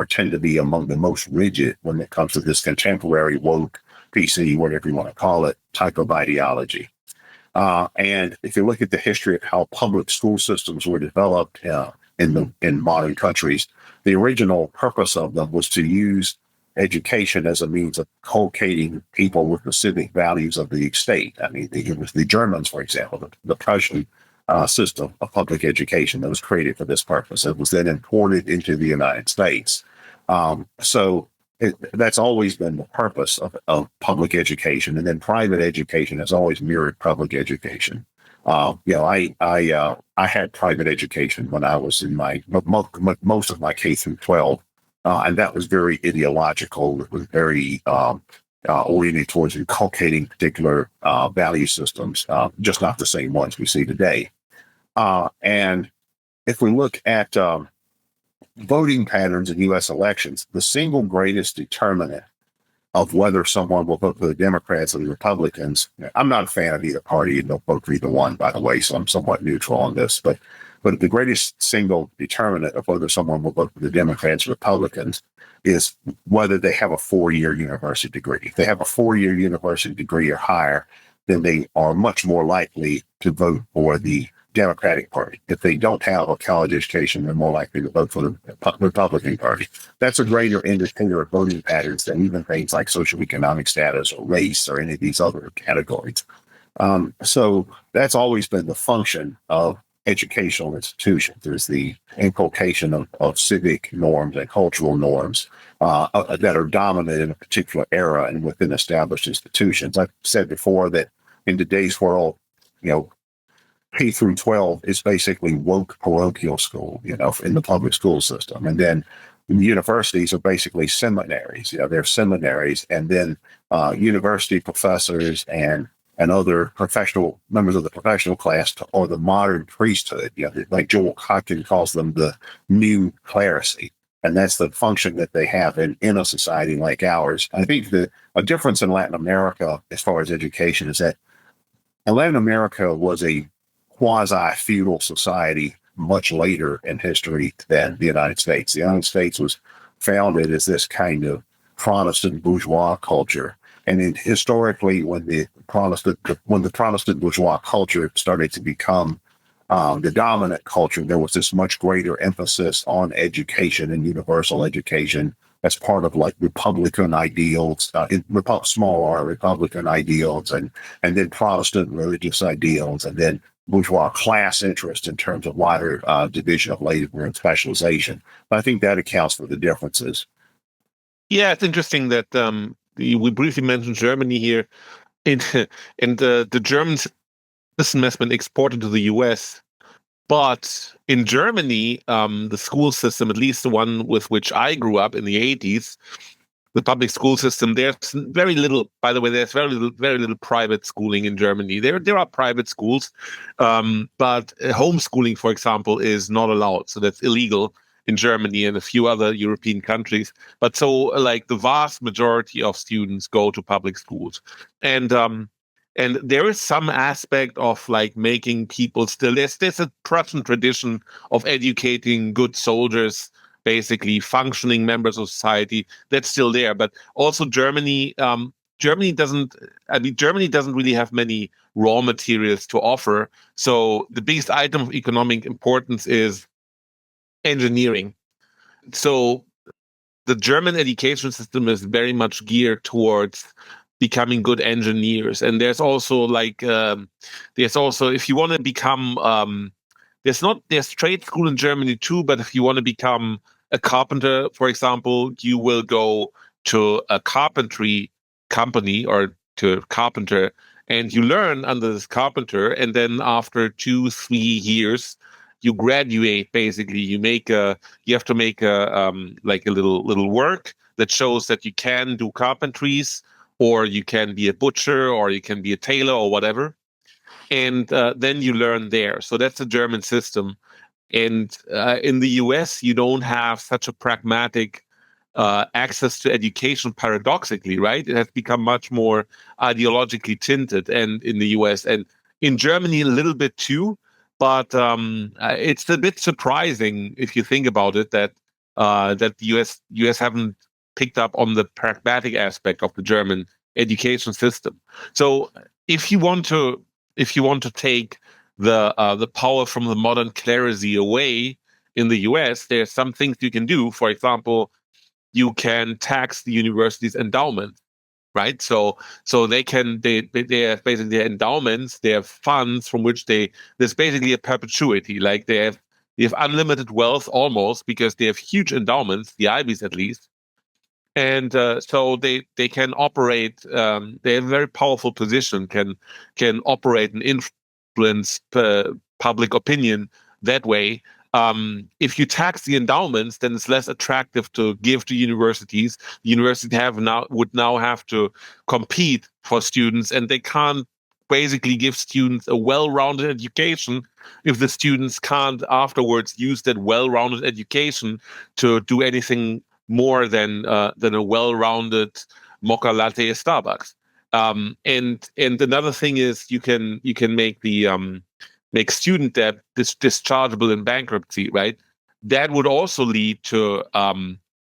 C: tend to be among the most rigid when it comes to this contemporary woke, PC, whatever you want to call it, type of ideology. And if you look at the history of how public school systems were developed in modern countries, the original purpose of them was to use education as a means of culcating people with the civic values of the state. I mean, the Germans, for example, the Prussian system of public education that was created for this purpose. It was then imported into the United States. That's always been the purpose of public education, and then private education has always mirrored public education. I had private education when I was in most of my K through 12, and that was very ideological. It was very oriented towards inculcating particular value systems, just not the same ones we see today. And if we look at voting patterns in U.S. elections, the single greatest determinant of whether someone will vote for the Democrats or the Republicans. I'm not a fan of either party and don't vote for either one, by the way, so I'm somewhat neutral on this. But the greatest single determinant of whether someone will vote for the Democrats or Republicans is whether they have a 4-year university degree. If they have a 4-year university degree or higher, then they are much more likely to vote for the Democratic Party. If they don't have a college education, they're more likely to vote for the Republican Party. That's a greater indicator of voting patterns than even things like socioeconomic status or race or any of these other categories. So that's always been the function of educational institutions. There's the inculcation of civic norms and cultural norms that are dominant in a particular era and within established institutions. I've said before that in today's world, K through 12 is basically woke parochial school, in the public school system. And then universities are basically seminaries. They're seminaries, and then university professors and other professional members of the professional class or the modern priesthood, like Joel Hodgkin calls them the new clerisy. And that's the function that they have in a society like ours. I think a difference in Latin America as far as education is that Latin America was a quasi-feudal society much later in history than the United States. The United States was founded as this kind of Protestant bourgeois culture. And historically, when the Protestant bourgeois culture started to become the dominant culture, there was this much greater emphasis on education and universal education as part of like Republican ideals, small R Republican ideals, and then Protestant religious ideals, and then bourgeois class interest in terms of wider division of labor and specialization. But I think that accounts for the differences.
D: Yeah, it's interesting that we briefly mentioned Germany here, and the German system has been exported to the U.S. But in Germany, the school system, at least the one with which I grew up in the 80s, the public school system, there's very little, by the way, there's very little private schooling in Germany. There are private schools, but homeschooling, for example, is not allowed. So that's illegal in Germany and a few other European countries. But so like the vast majority of students go to public schools. And there is some aspect of like making people still, there's a Prussian tradition of educating good soldiers, basically functioning members of society, that's still there. But also Germany doesn't really have many raw materials to offer. So the biggest item of economic importance is engineering. So the German education system is very much geared towards becoming good engineers. And there's also like, if you want to become, there's trade school in Germany too, but if you want to become a carpenter, for example, you will go to a carpentry company or to a carpenter, and you learn under this carpenter. And then after 2-3 years, you graduate. Basically, you have to make a little work that shows that you can do carpentries, or you can be a butcher, or you can be a tailor, or whatever. And then you learn there. So that's the German system. And in the US, you don't have such a pragmatic access to education, paradoxically, right? It has become much more ideologically tinted, and in the US and in Germany a little bit too. But it's a bit surprising if you think about it that the US haven't picked up on the pragmatic aspect of the German education system. So if you want to take the power from the modern clerisy away in the US, there's some things you can do. For example, you can tax the university's endowment, right? So they have basically their endowments, they have funds from which there's basically a perpetuity. Like they have unlimited wealth almost, because they have huge endowments, the Ivies at least. And so they can operate. They have a very powerful position. Can operate and influence public opinion that way. If you tax the endowments, then it's less attractive to give to universities. The university would now have to compete for students, and they can't basically give students a well-rounded education if the students can't afterwards use that well-rounded education to do anything more than a well-rounded mocha latte at Starbucks. And another thing is you can make make student debt dischargeable in bankruptcy, right? That would also lead to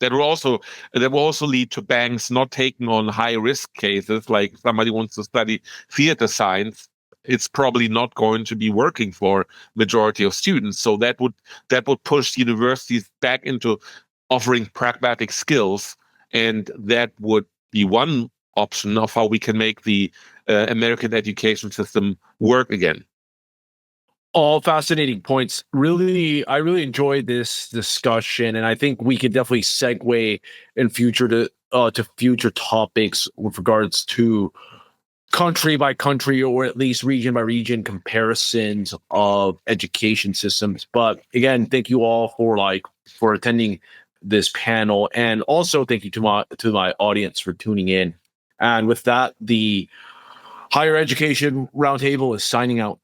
D: lead to banks not taking on high risk cases. Like somebody wants to study theater science, it's probably not going to be working for majority of students. So that would push universities back into offering pragmatic skills, and that would be one option of how we can make the American education system work again.
A: All fascinating points. I really enjoyed this discussion, and I think we could definitely segue in future to future topics with regards to country by country, or at least region by region comparisons of education systems. But again, thank you all for attending this panel, and also thank you to my audience for tuning in. And with that, the Higher Education Roundtable is signing out.